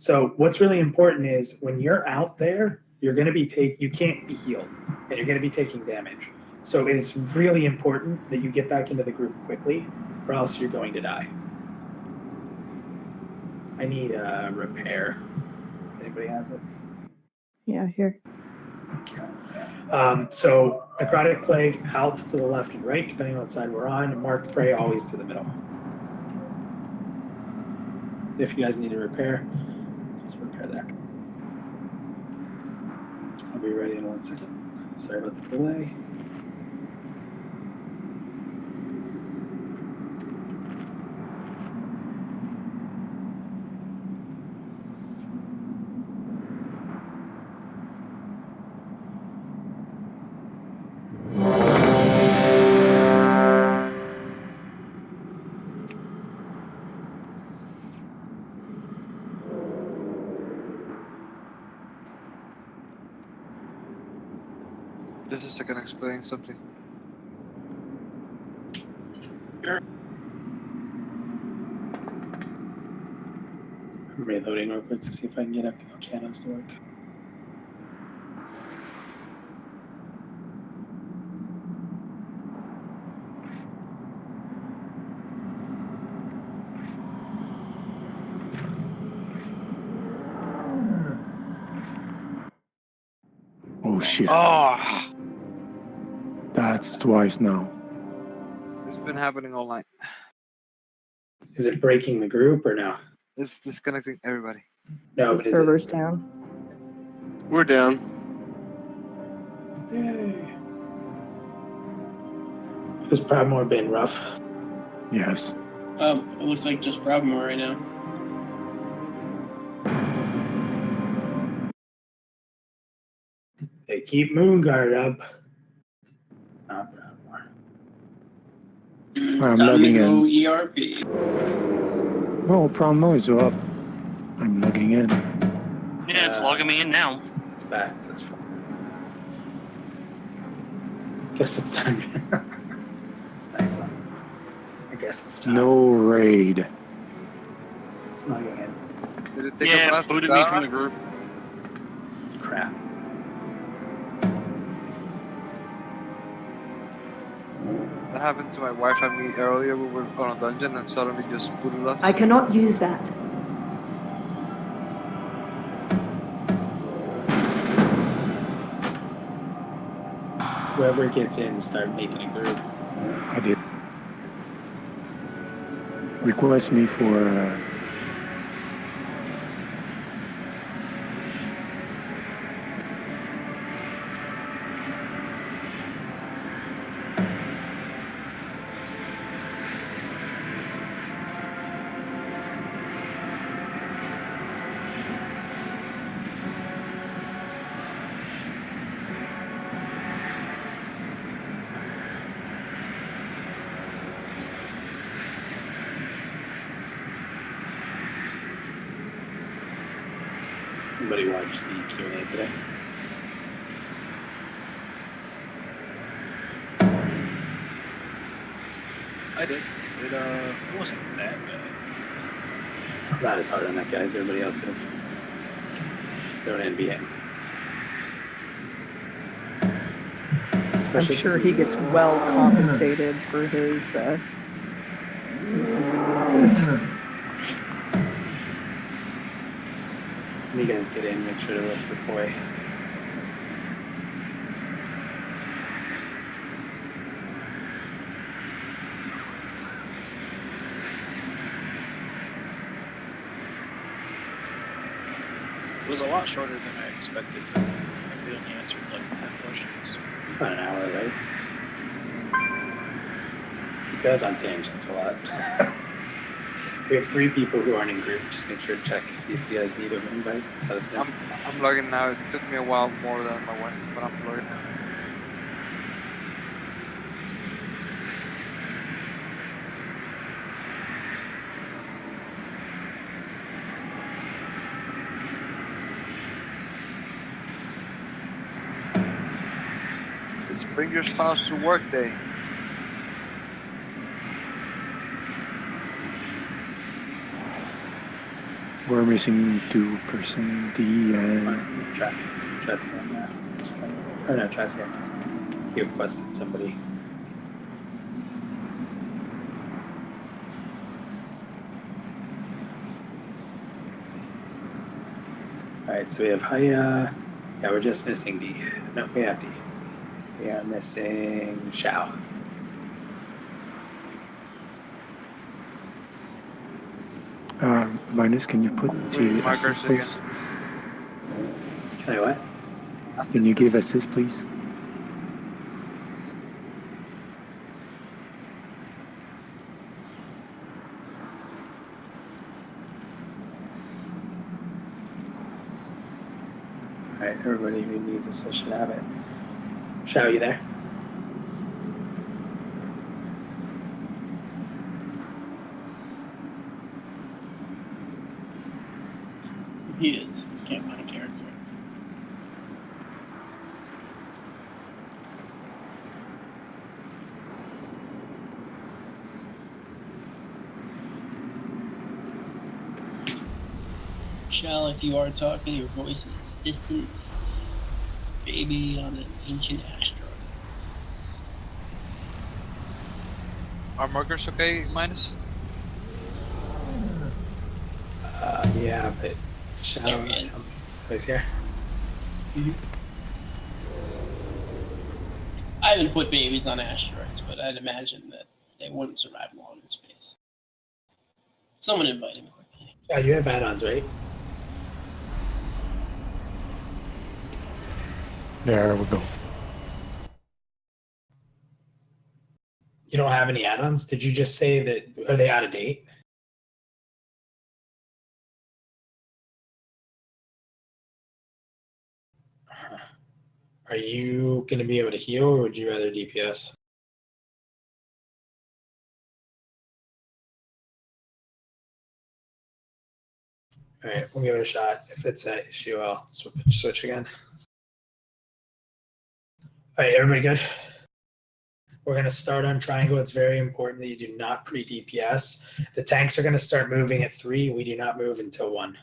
So what's really important is when you're out there, you're going to be you can't be healed, and you're going to be taking damage. So it is really important that you get back into the group quickly, or else you're going to die. I need a repair. If anybody has it. Yeah, here. So necrotic plague out to the left and right, depending on what side we're on. Marked prey always to the middle. If you guys need a repair, just repair that. I'll be ready in 1 second. Sorry about the delay. Just a second, explain something. I'm reloading real quick to see if I can get Alcanos to work. Oh shit. Oh! That's twice now. It's been happening all night. Is it breaking the group or no? It's disconnecting everybody. No, The but is server's down. We're down. it? Yay. Has Proudmoore been rough? Yes. It looks like just Broadmoor right now. They keep Moonguard up. Not Proudmoor. I'm Time logging to go in. ERP. Oh, Prom noise up. I'm logging in. Yeah, it's logging me in now. It's back. It's fine. Guess it's time. Nice one. I guess it's time. No raid. It's logging in. Did it take a Yeah, blast? booted me from the group. Crap. That happened to my wife and me earlier. We were on a dungeon and suddenly just booted us. I cannot use that. Whoever gets in, start making a group. I did. Request me for Anybody watch the Q&A today? I did. It wasn't that bad. I'm not as hard on that guy as everybody else is. Don't envy him. I'm sure he gets well compensated for his inconveniences. When you guys get in, make sure to rest for Koi. It was a lot shorter than I expected. I think we only answered like 10 questions. About an hour, right? He goes on tangents a lot. We have 3 people who aren't in group. Just make sure to check, see if you guys need an invite. Let us know. I'm logging now. It took me a while more than my wife, but I'm logging now. It's bring your spouse to work day. We're missing 2% D and Chat's going now. Just coming. Or no, chat's here. He requested somebody. Alright, so we have Haya. Yeah, we're just missing D. No, we have D. We are missing Shao. Minus, can you put the assist, please? Can I what? Can you give assist, please? Alright, everybody who needs assist should have it. Shao, you there? He is. Can't find a character. Shall, if you are talking, your voice is distant. Baby on an ancient asteroid. Are markers okay, Minus? Yeah, but Shao, There he is. He's here. I haven't put babies on asteroids, but I'd imagine that they wouldn't survive long in space. Someone invite him quickly. Shao, you have add-ons, right? There we go. You don't have any add-ons? Did you just say that, are they out of date? Are you going to be able to heal, or would you rather DPS? All right, we'll give it a shot. If it's that issue, I'll switch again. All right, everybody good? We're going to start on triangle. It's very important that you do not pre-DPS. The tanks are going to start moving at 3. We do not move until 1.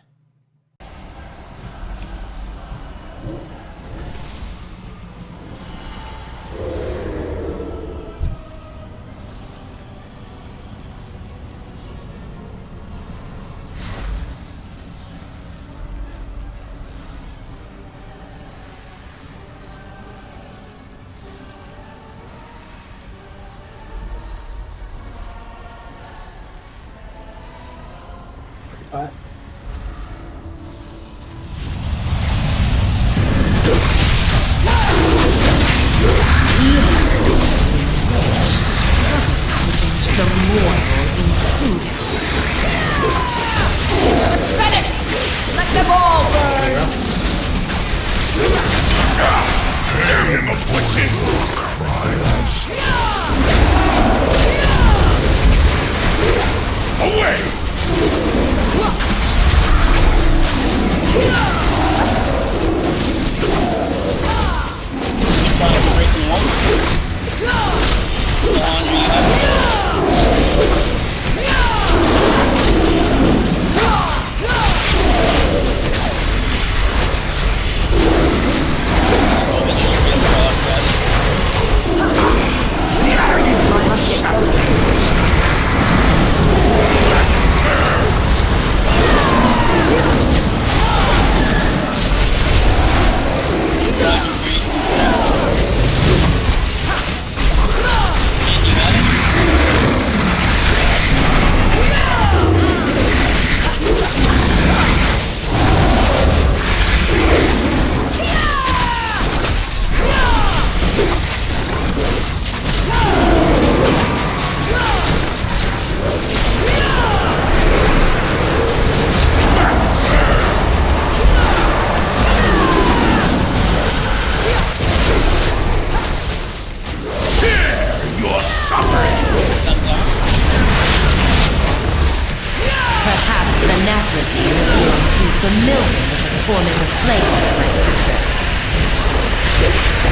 What? Let them all burn! Him afflicted crimes. Away!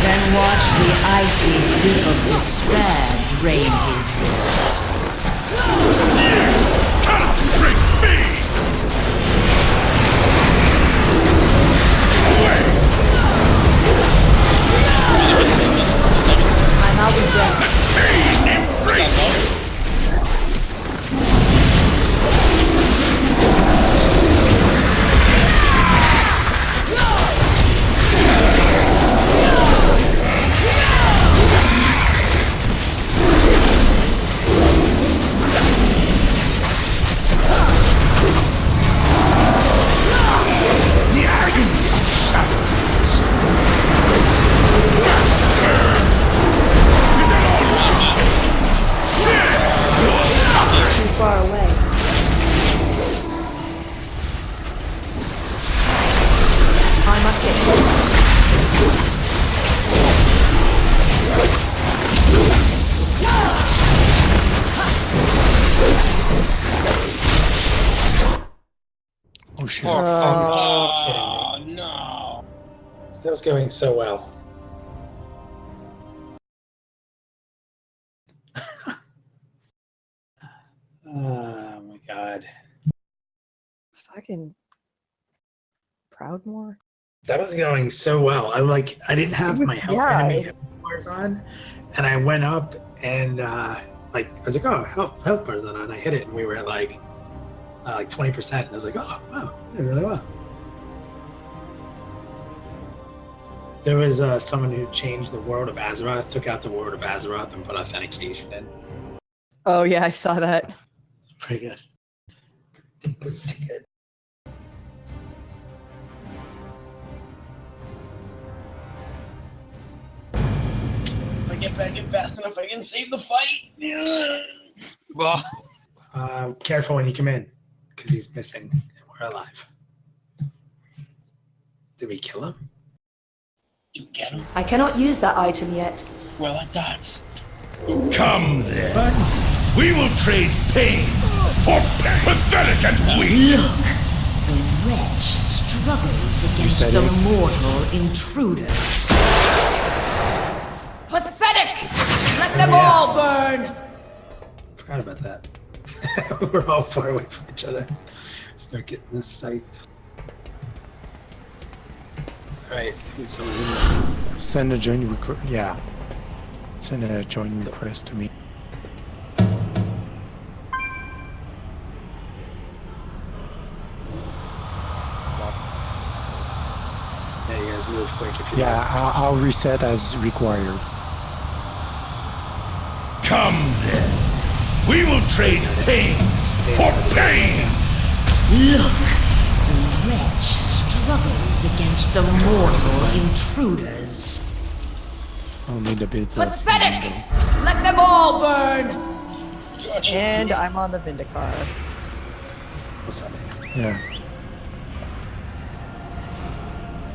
Then watch the icy grip of despair drain his blood. Cannot break me! I'm out of breath. Pain embrace. Too far away. I must get close. Oh shit. For Oh, no. That was going so well. Oh my god. Fucking Proudmoore. That was going so well. I didn't have my enemy bars on, and I went up and I was like, oh, health bars on, and I hit it, and we were at like 20%. And I was like, oh wow, did really well. There was someone who changed the World of Azeroth, took out the World of Azeroth, and put authentication in. Oh yeah, I saw that. Pretty good. Pretty good. If I get back in fast enough, I can save the fight. Well, Careful when you come in, because he's missing, and we're alive. Did we kill him? Did we get him? I cannot use that item yet. Well, like that. Come then. We will trade pain for pain. Pathetic and weak. Look, the wretch struggles against said the it. mortal intruders. Pathetic! Let them all burn! Forgot about that. We're all far away from each other. Start getting this sight. Alright, Send a join request. Yeah. Send a join request to me. yeah, you guys move quick if you Yeah, like. I'll reset as required. Come then. We will trade pain for pain. Look, the wretch struggles against the mortal intruders. I'll need a bit of Pathetic! window. Let them all burn! And I'm on the Vindicar. What's up? Yeah.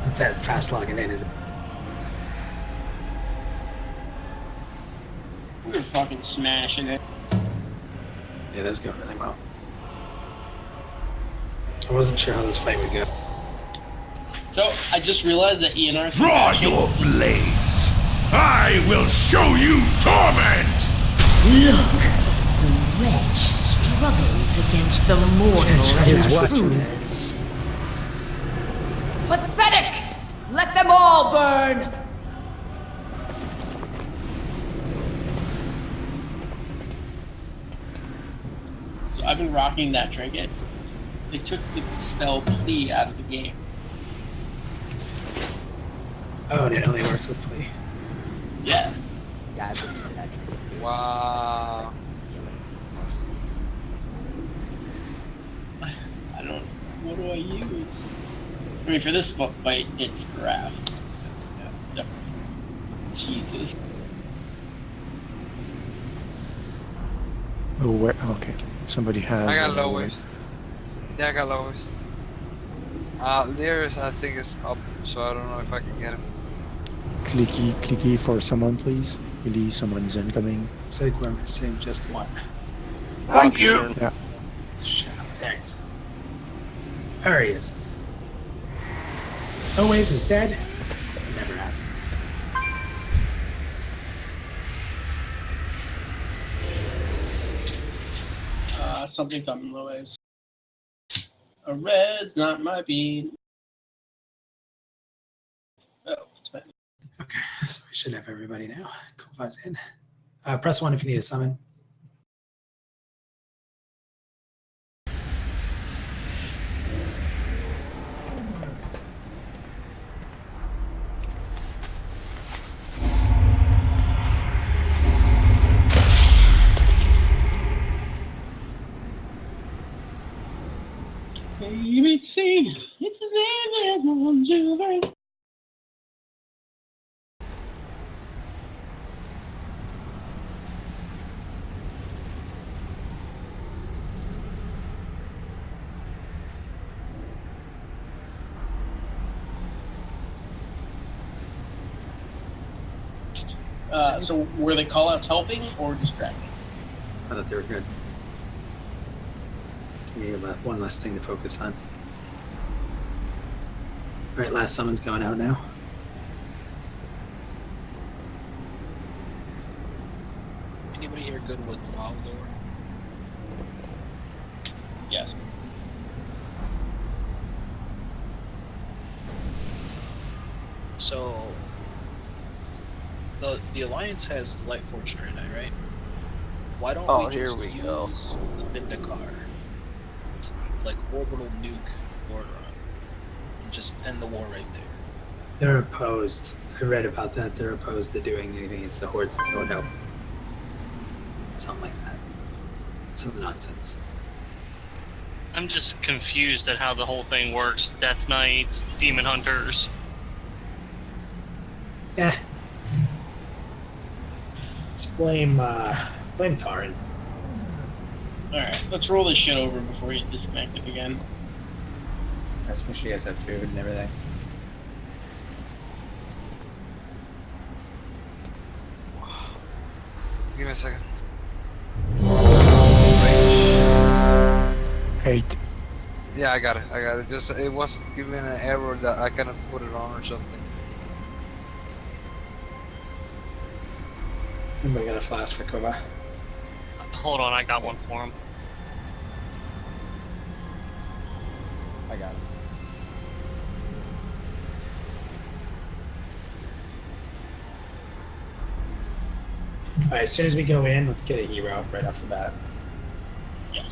What's that fast logging in? Is it? We're fucking smashing it. Yeah, that's going really well. I wasn't sure how this fight would go. So, I just realized that ENR... Draw your blades. I will show you torment. Look, the wretch struggles against the mortal intruders. Pathetic! Let them all burn! So I've been rocking that trinket. They took the spell plea out of the game. Oh, and it only works with plea. Yeah. Yeah, I've been using that trinket too. wow. I don't... What do I use? I mean, for this fight, it's craft. Yeah. Jesus. Oh, where? Okay. Somebody has. I got lowest. Yeah, I got lowest. Lyris, I think, is up, so I don't know if I can get him. Clicky for someone, please. Really, someone is incoming. Looks like we're missing just one. Thank you. Yeah. Shadow. There he is. There he is. No Waves is dead. It never happened. Something coming, low waves. A red's not my beat. Oh, it's fine. Okay, so we should have everybody now. Kova's in. Press 1 if you need a summon. ABC, it's as easy as 1, 2, 3. So were the callouts helping or distracting? I thought they were good. Give me one less thing to focus on. All right, last summon's going out now. Anybody here good with Wild Lore? Yes. So the Alliance has the Lightforged Draenei, right? Why don't we just use the Vindicar to like orbital nuke Lordran and just end the war right there? They're opposed. I read about that. They're opposed to doing anything against the hordes, so it would help. Something like that. Some nonsense. I'm just confused at how the whole thing works. Death Knights, Demon Hunters. Yeah. Just blame Taran. Alright, let's roll this shit over before you disconnect it again. Let's make sure you guys have food and everything. Give me a second. 8. Yeah, I got it. Just it was giving an error that I cannot put it on or something. Anybody got a flask for Kova? Hold on, I got one for him. I got it. Alright, as soon as we go in, let's get a hero right off the bat. Yes.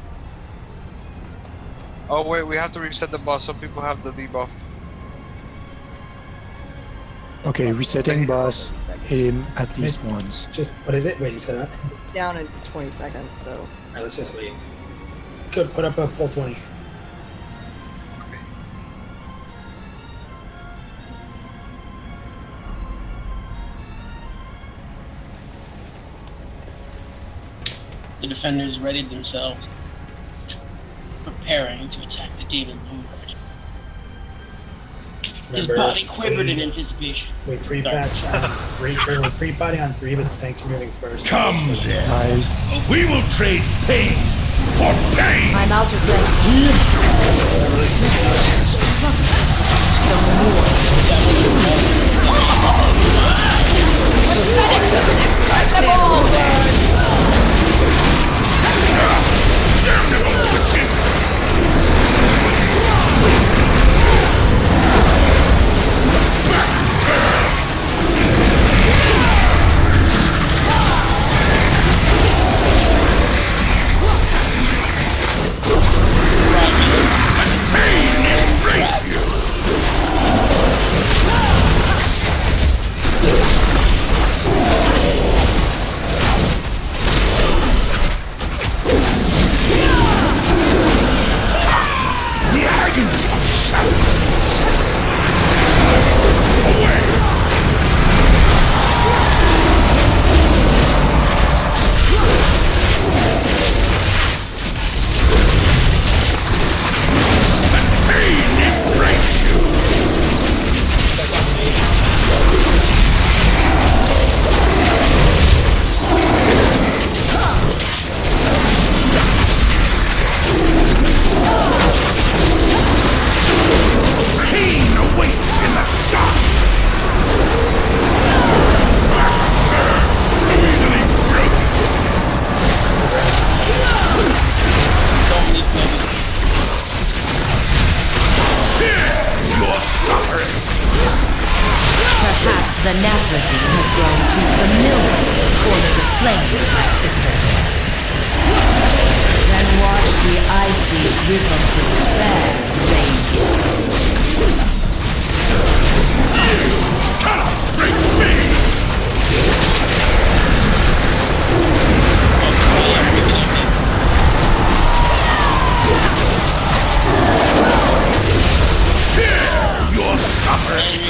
Oh wait, we have to reset the boss. Some people have the debuff. Okay, resetting boss. Hit him at least once. Just, what is it? Wait, you said that? Down in 20 seconds, so. Alright, let's just wait. Good, put up a pull 20. The defenders readied themselves, preparing to attack the demon lord. His body quivered in anticipation. We pre-patch on 3. We're pre-potting on 3, but the tanks are moving first. Come then. Nice. We will trade pain for pain. I'm out of rest. Pain is great. suffering! Perhaps the Nathrazine has grown too familiar for the flames of disturbance. Then watch the icy grip of despair rage. You cannot break me! Share your suffering!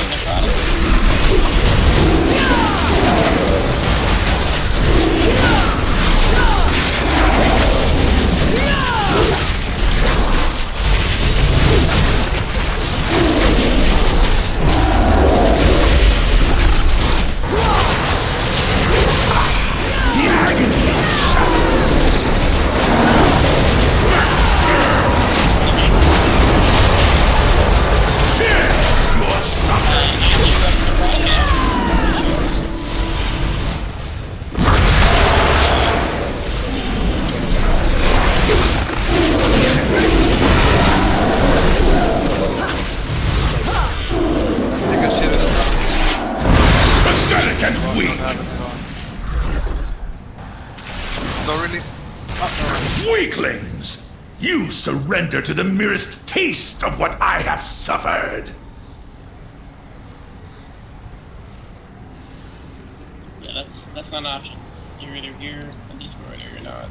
Weaklings! You surrender to the merest taste of what I have suffered! Yeah, that's not an option. You're either here and destroyed or you're not.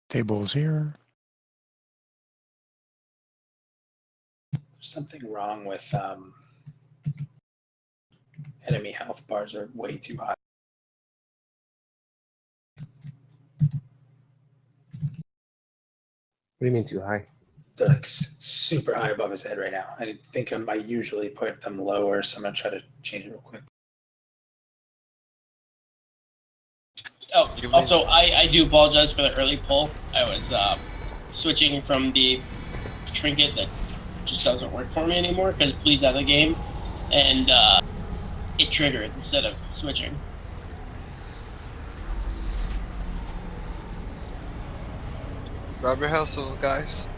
Tables here. There's something wrong with enemy health bars are way too high. What do you mean too high? They're like super high above his head right now. I think I usually put them lower, so I'm gonna try to change it real quick. Oh, also, I do apologize for the early pull. I was switching from the trinket that just doesn't work for me anymore because Please out of the game, and it triggered instead of switching. Grab your hustles, guys.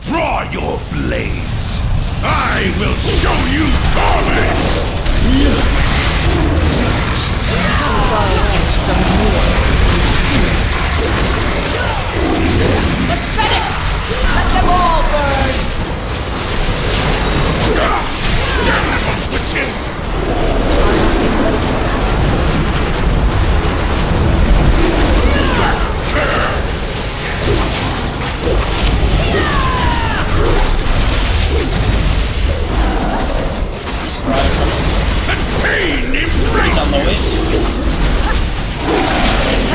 Draw your blades! I will show you torment! Pathetic! Let them all burn! Damn little witches! Let pain embrace you!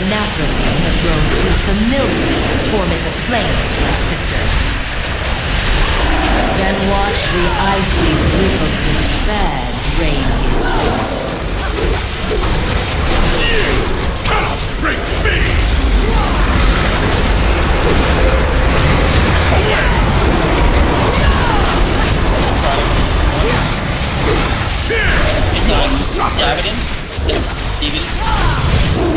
necrophy has grown too familiar with tormented flames, my sister. Then watch the icy grip of despair drain his blood. You cannot break me! Away! It's on Davidin. David.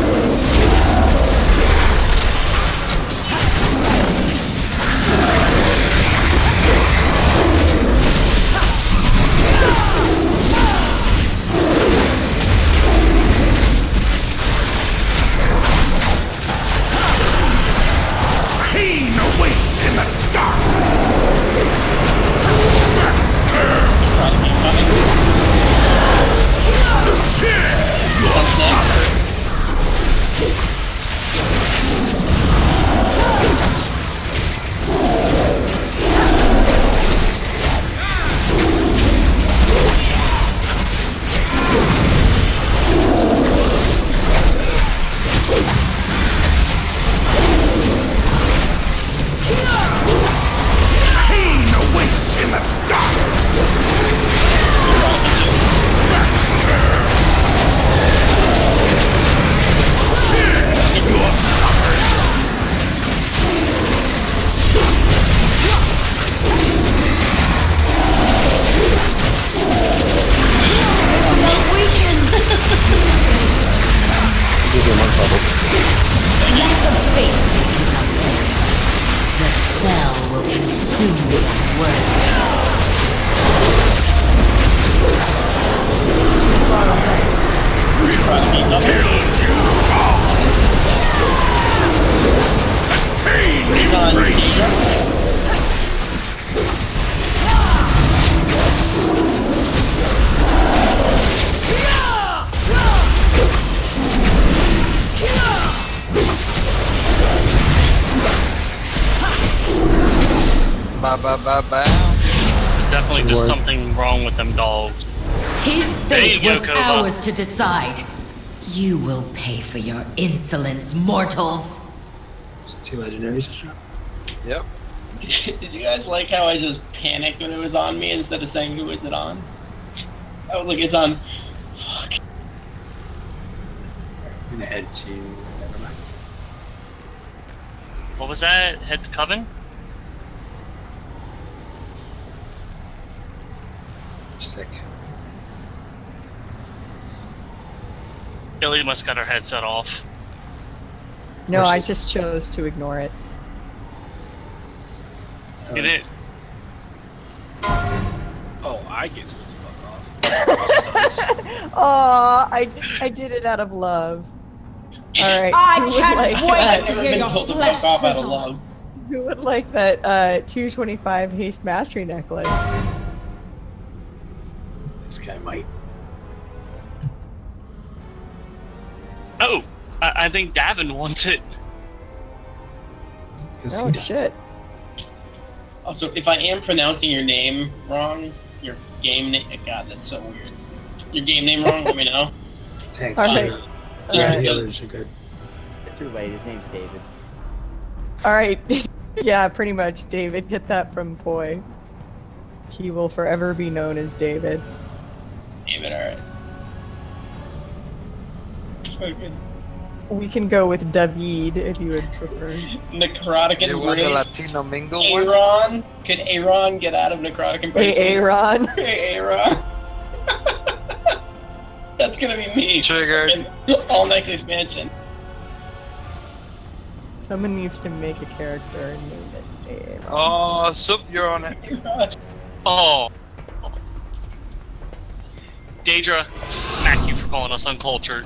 Pain awaits in the dark! Pain awaits in the dark! The spell will consume your worth. It's on Daedra. Definitely just something wrong with them dogs. His fate There you was go, Kova. ours to decide. You will pay for your insolence, mortals. Two legendaries to shot. Yep. Did you guys like how I just panicked when it was on me instead of saying who is it on? I was like, it's on. Fuck. I'm gonna head to. Never mind. What was that? Head to Coven? Sick. Billy must got her headset off. No, I just chose to ignore it. You did. Oh, I get to fuck off. Oh, I did it out of love. All right. I who would can't like wait that? I've to never hear been your told to flesh fuck off out of sizzle. love. Who would like that 225 haste mastery necklace? This guy might. Oh, I think Davin wants it. Yes, Oh he does. shit. Also, if I am pronouncing your name wrong, your game name. God, that's so weird. Your game name wrong, let me know. Thanks. All right. Just Alright. The because- others are good. Too late. His name's David. All right. Yeah, pretty much. David, get that from Poi. He will forever be known as David. David, alright. Okay. We can go with David if you would prefer. Necrotic You want the embrace. Latino mingle one? Aaron? Could Aaron get out of necrotic embrace? Hey, Aaron. Hey, Aaron. That's gonna be me. Triggered. All next expansion. Someone needs to make a character and name it Aaron. Oh, Soup, you're on it. Oh. Daedra, smack you for calling us uncultured.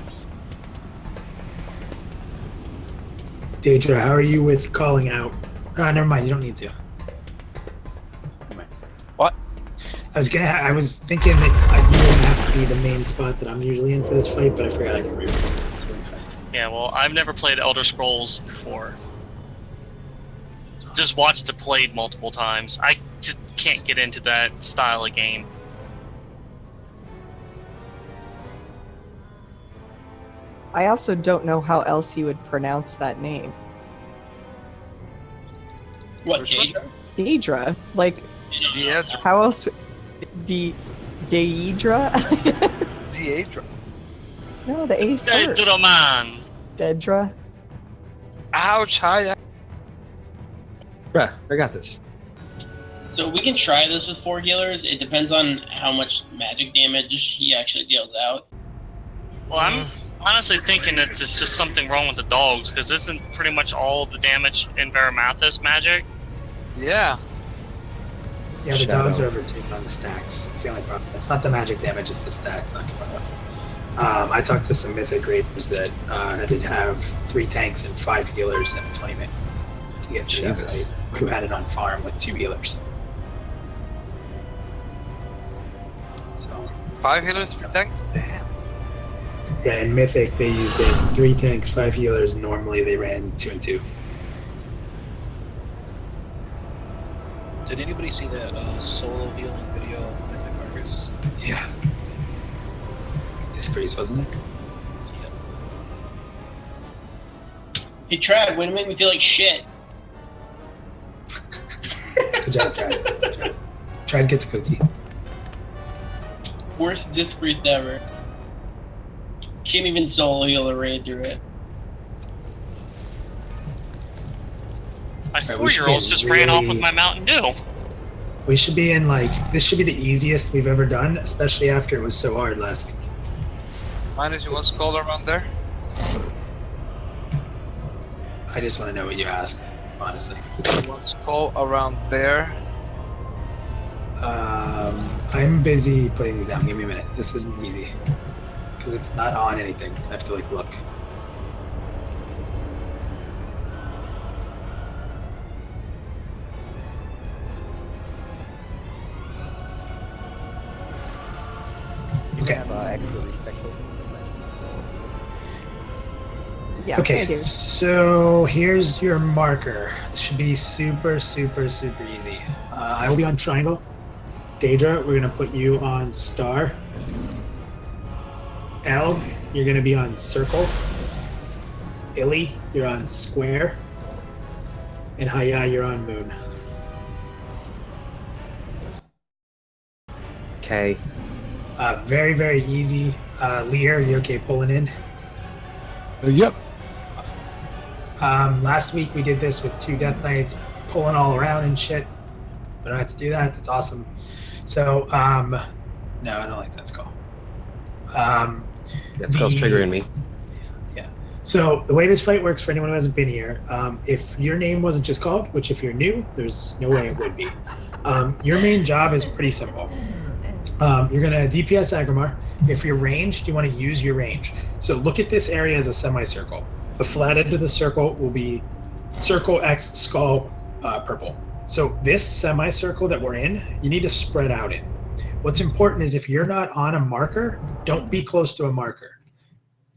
Daedra, how are you with calling out? Never mind. You don't need to. Never mind. What? I was thinking that you wouldn't have to be the main spot that I'm usually in for this fight, but I forgot I can read. So we're fine. Yeah, well, I've never played Elder Scrolls before. Just watched it played multiple times. I just can't get into that style of game. I also don't know how else he would pronounce that name. What, Daedra? Daedra? Like, Daedra. how else? Daedra? Daedra. No, the A's first. Daedra, man. Daedra? Ouch, hi. Bruh, I got this. So we can try this with 4 healers. It depends on how much magic damage he actually deals out. Well, I'm honestly thinking that it's just something wrong with the dogs, because isn't pretty much all the damage in Veramathis magic? Yeah. Yeah, the Shadow. dogs are overtaken on the stacks. It's the only problem. It's not the magic damage, it's the stacks not coming up. I talked to some mythic raiders that did have 3 tanks and 5 healers and 20 men to get through that Jesus. fight, who had it on farm with 2 healers. So 5 healers, 3 tanks? Damn. yeah, in mythic they used it 3 tanks, 5 healers. Normally they ran 2 and 2. Did anybody see that solo healing video of Mythic Argus? Yeah. This priest, wasn't it? Hey, Trav, way to make me feel like shit. Good job, Trad. Good job. Trad gets a cookie. Worst disc priest ever. Can't even solo heal a raid through it. My Right, we should 4-year-olds get just ran off with really- my Mountain Dew. We should be in this should be the easiest we've ever done, especially after it was so hard last week. Minus you want skull around there? I just want to know what you asked, honestly. One skull around there. I'm busy putting these down. Give me a minute. This isn't easy because it's not on anything. I have to look. Okay. Yeah, Okay, I do. so here's your marker. This should be super easy. I will be on triangle. Daedra, we're gonna put you on star. L, you're gonna be on circle. Illy, you're on square. And Haya, you're on moon. Okay. Very easy. Lear, you okay pulling in? Yep. Last week we did this with 2 Death Knights pulling all around and shit. We don't have to do that. That's awesome. So, no, I don't like that skull. That skull's triggering me. Yeah. So the way this fight works for anyone who hasn't been here, if your name wasn't just called, which if you're new, there's no way it would be. Your main job is pretty simple. You're gonna DPS Agrimar. If you're ranged, you want to use your range. So look at this area as a semicircle. The flat end of the circle will be circle X skull purple. So this semicircle that we're in, you need to spread out in. What's important is if you're not on a marker, don't be close to a marker.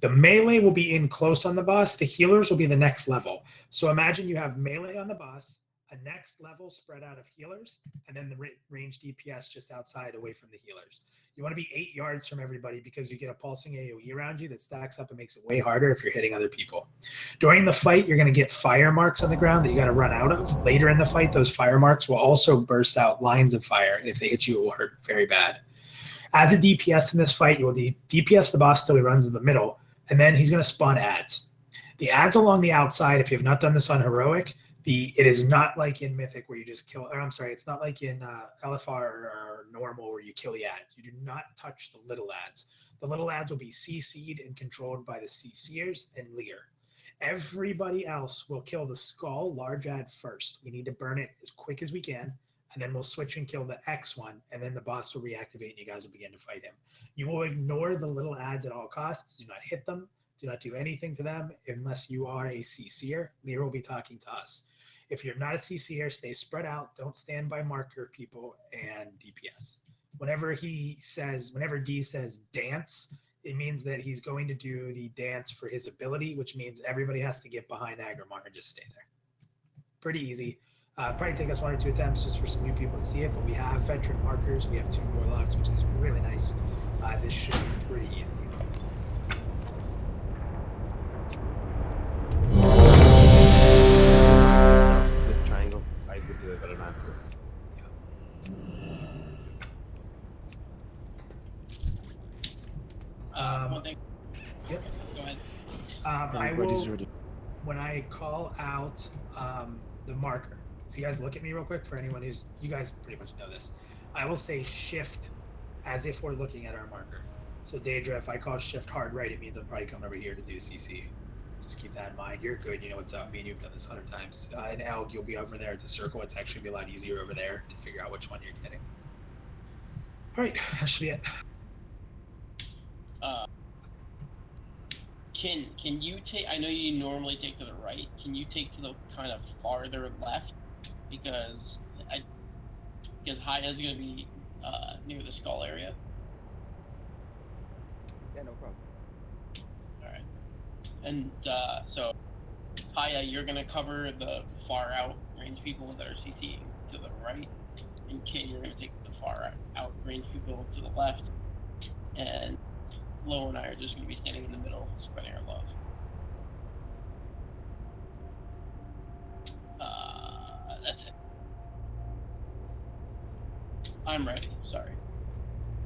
The melee will be in close on the boss. The healers will be the next level. So imagine you have melee on the boss, a next level spread out of healers, and then the range DPS just outside away from the healers. You want to be 8 yards from everybody because you get a pulsing AoE around you that stacks up and makes it way harder if you're hitting other people. During the fight, you're going to get fire marks on the ground that you got to run out of. Later in the fight, those fire marks will also burst out lines of fire, and if they hit you, it will hurt very bad. As a DPS in this fight, you will DPS the boss till he runs in the middle, and then he's going to spawn ads. The ads along the outside, if you have not done this on Heroic, it is not like in Mythic where you just kill, or I'm sorry, it's not like in LFR or Normal where you kill the ads. You do not touch the little ads. The little ads will be CC'd and controlled by the CCers and Lear. Everybody else will kill the skull large ad first. We need to burn it as quick as we can, and then we'll switch and kill the X one, and then the boss will reactivate and you guys will begin to fight him. You will ignore the little ads at all costs. Do not hit them. Do not do anything to them unless you are a CCer. Lear will be talking to us. If you're not a CCer, stay spread out. Don't stand by marker people and DPS. Whenever D says dance, it means that he's going to do the dance for his ability, which means everybody has to get behind Agrimar and just stay there. Pretty easy. Probably take us 1 or 2 attempts just for some new people to see it, but we have veteran markers. We have 2 warlocks, which is really nice. This should be pretty easy. is ready. when I call out the marker, if you guys look at me real quick, for anyone who's, you guys pretty much know this, I will say shift as if we're looking at our marker. So Daedra, if I call shift hard right, it means I'm probably coming over here to do CC. Just keep that in mind. You're good. You know what's up. Me and you've done this 100 times. And Elg, you'll be over there at the circle. It's actually be a lot easier over there to figure out which one you're getting. All right, that should be it. Can you take? I know you normally take to the right. Can you take to the kind of farther left? Because Haya's gonna be near the skull area. Yeah, no problem. All right. And so, Haya, you're gonna cover the far out range people that are CCing to the right, and Kin, you're gonna take the far out range people to the left, and Lo and I are just gonna be standing in the middle, spreading our love. That's it. I'm ready. Sorry.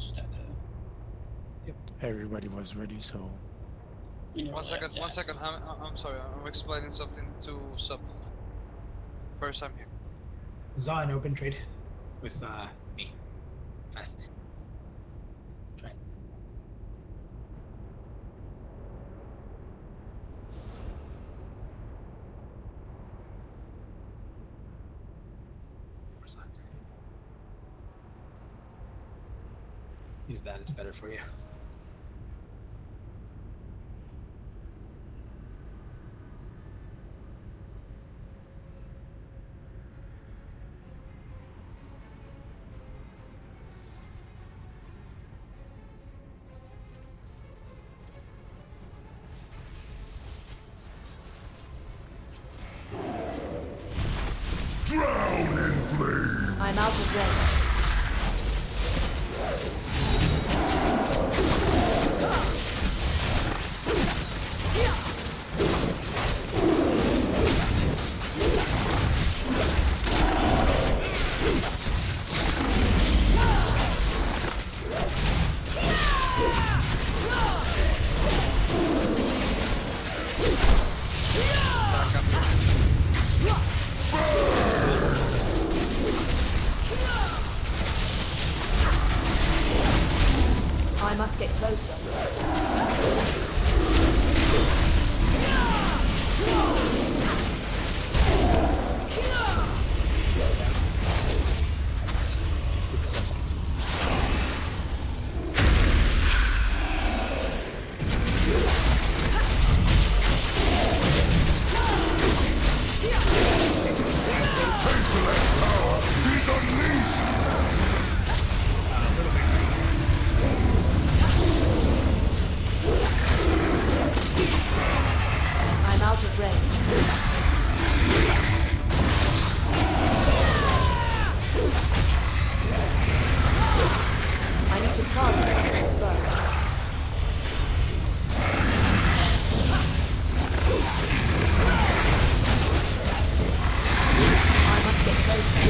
Just had to. Everybody was ready, so. You know, One second. I'm sorry. I'm explaining something to Sub. First time here. Zaw an open trade with me. Fast. Try. Where's that? Use that, it's better for you. Drown in flame! I'm out of rest. I must get closer. I'm out of range. I need to target something first. I must get closer.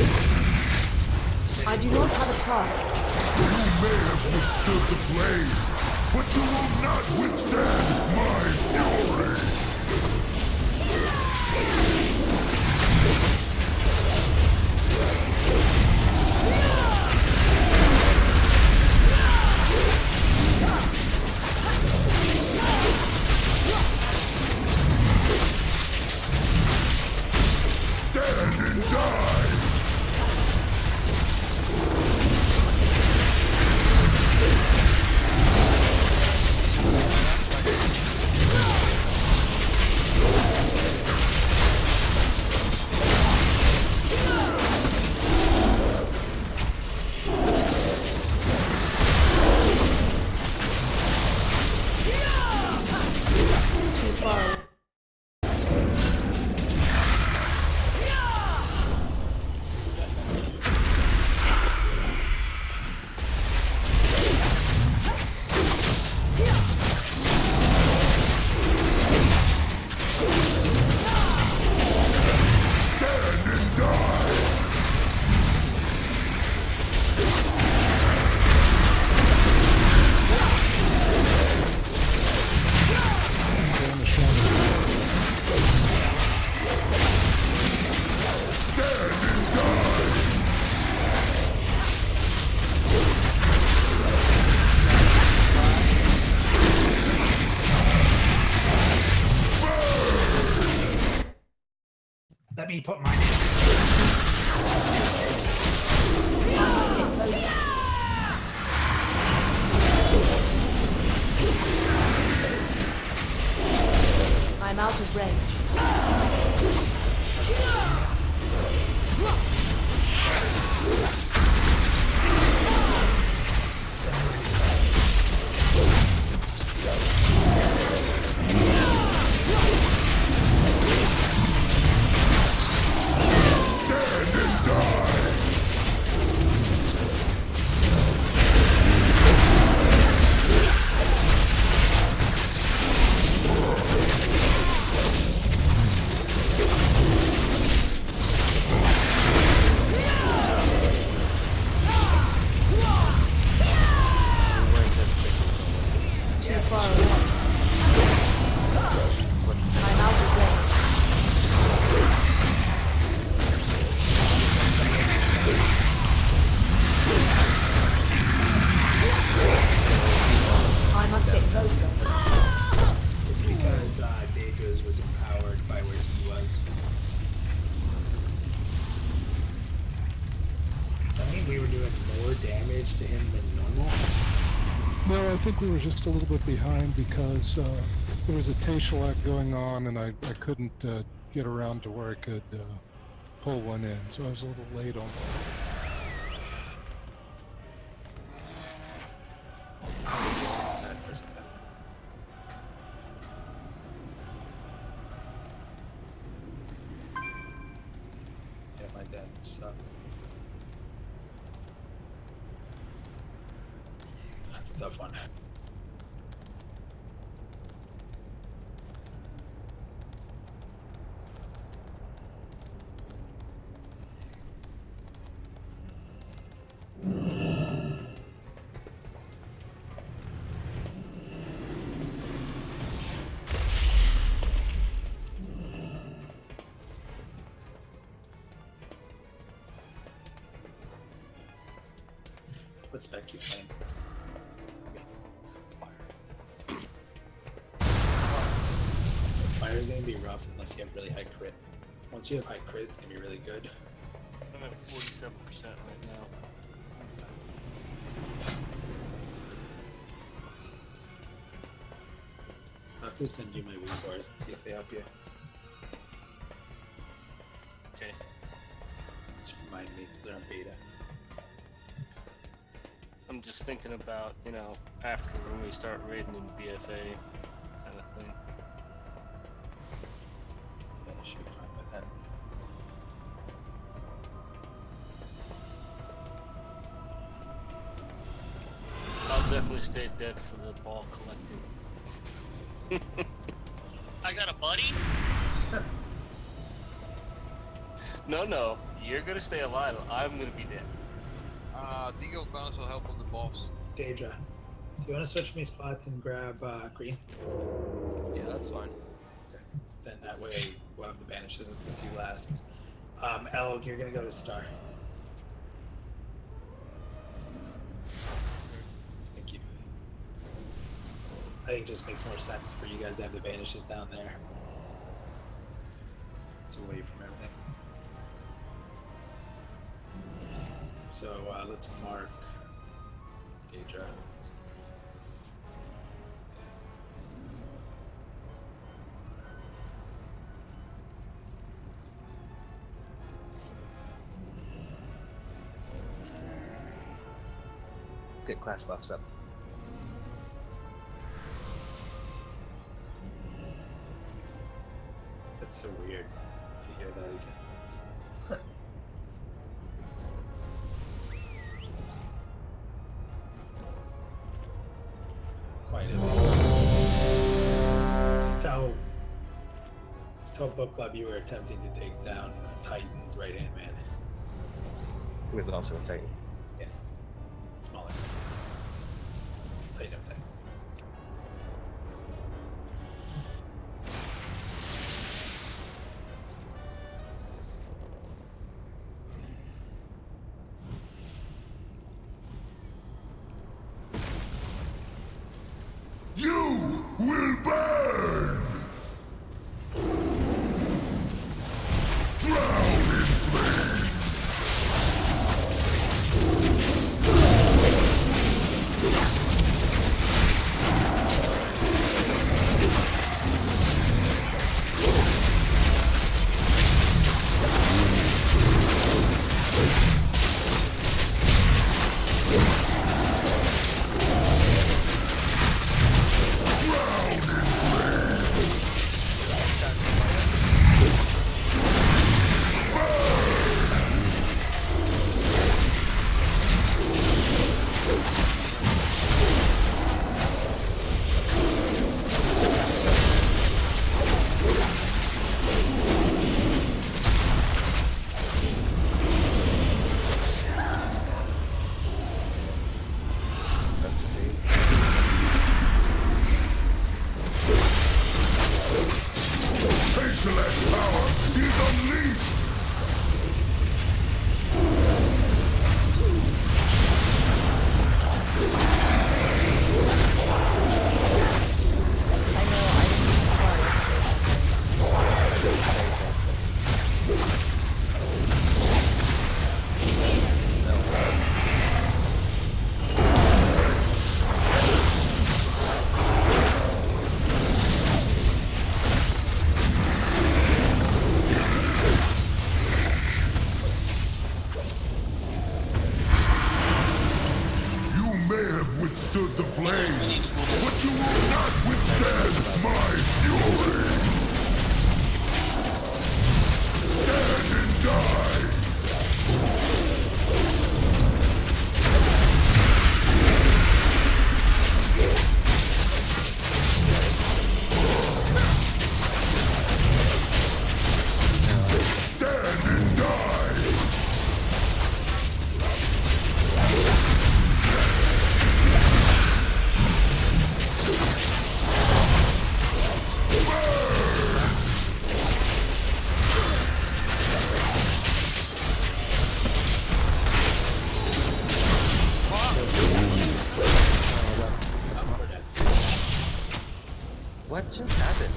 I do not have a target. You may have withstood the flame, but you will not withstand my fury! Stand and die! Let me put mine in. I'm out of range. Too far away. I'm out of range. I must get closer. It's because Deja's was empowered by where he was. Does that mean we were doing more damage to him than normal? No, I think we were just a little bit behind because there was a Taishalak going on and I couldn't get around to where I could pull one in, so I was a little late on that. Yeah, my dad sucked. That's a tough one. What spec you playing? Fire's gonna be rough unless you have really high crit. Once you have high crit, it's gonna be really good. I'm at 47% right now. I'll have to send you my resource and see if they help you. Okay. Just remind me because they're on beta. I'm just thinking about, you know, after when we start raiding in BFA kind of thing. Yeah, should be fine by then. I'll definitely stay dead for the ball collecting. I got a buddy? No, you're gonna stay alive. I'm gonna be dead. Digo can also help on the boss. Deja, do you want to switch me spots and grab green? Yeah, that's fine. Okay. Then that way we'll have the banishes as the two lasts. Elg, you're gonna go to star. Thank you. I think it just makes more sense for you guys to have the banishes down there. It's away from everything. So let's mark Deja. Let's get class buffs up. That's so weird to hear that again. Quite a bit. Just tell Book Club you were attempting to take down Titan's right-hand man. He was also a Titan. Yeah. Smaller. Titan of Titan. You will burn! Tayshalat power is unleashed! Withstood the flames, but you will not withstand my fury! Stand and die! Stand and die! What just happened?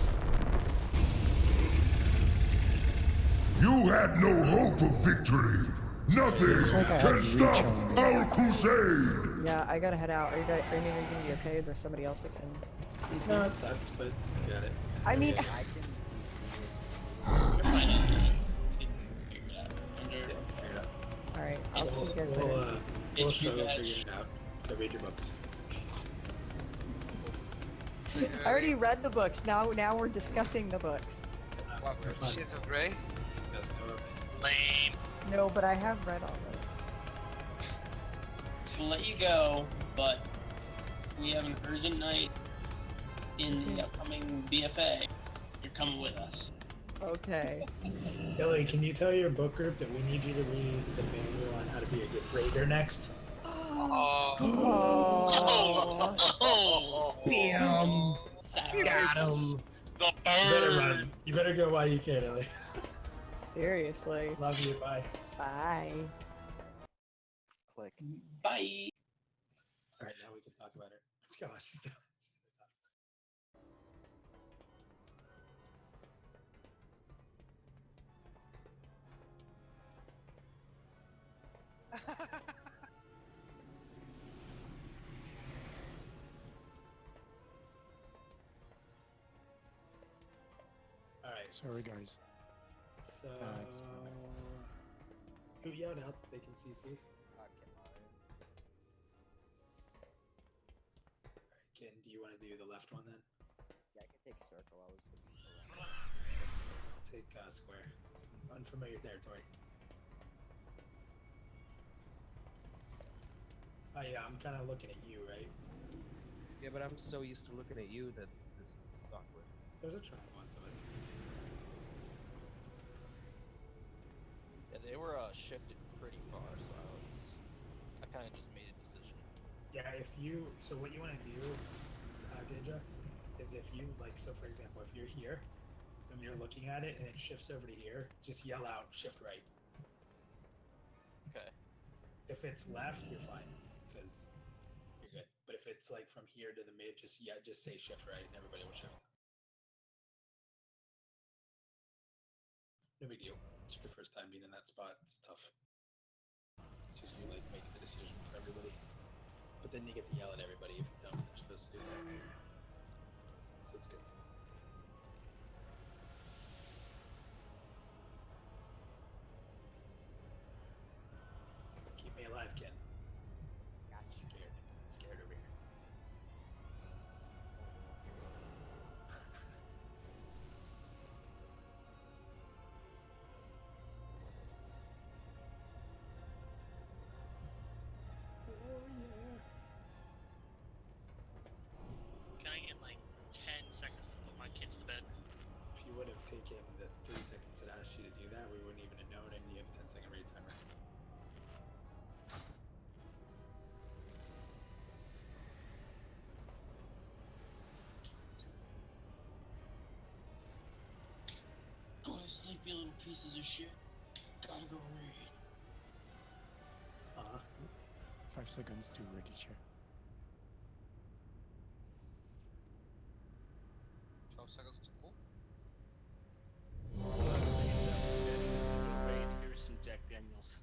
You had no hope of victory! Nothing can stop our crusade! Yeah, I gotta head out. Are you guys? Are you gonna be okay? Is there somebody else that can? CC? No, it sucks, but I got it. I mean, I can You're fine. We can figure it out. Figure it out. all right. I'll see you guys later. We'll It's struggle your figuring it out. So read your books. I already read the books. Now we're discussing the books. Wow, 50 Shades of Grey? Lame. No, but I have read all those. We'll let you go, but we have an urgent night in the upcoming BFA. You're coming with us. Okay. Billy, can you tell your book group that we need you to read the manual on how to be a good raider next? Oh. Bam! Savage. Got him! The You better bird. run. You better go while you can, Ellie. Seriously. Love you. Bye. Bye. Click. Bye. All right, now we can talk about it. Gosh, she's done. All right. Sorry, guys. So, That's who yelled out that they can CC? All right, Ken, do you want to do the left one then? Yeah, I can take circle. I was looking for that. I'll take square. It's unfamiliar territory. Oh yeah, I'm kind of looking at you, right? Yeah, but I'm so used to looking at you that this is awkward. There's a triangle on somebody. Yeah, they were shifted pretty far, so I kind of just made a decision. Yeah, so what you want to do, Ninja, is if you so for example, if you're here and you're looking at it and it shifts over to here, just yell out shift right. Okay. If it's left, you're fine, because you're good. But if it's like from here to the mid, just say shift right and everybody will shift. No big deal. It's your first time being in that spot. It's tough. Because you make the decision for everybody. But then you get to yell at everybody if you tell them they're supposed to do that. So it's good. Keep me alive, Ken. Gotcha. Scared. I'm scared over here. Can I get like 10 seconds to put my kids to bed? If you would have taken the 3 seconds it asked you to do that, we wouldn't even have known, and you have a 10-second read timer. sleepy little pieces of shit. Gotta go read. 5 seconds to ready chair. 12 seconds to pull. Here's some Jack Daniels.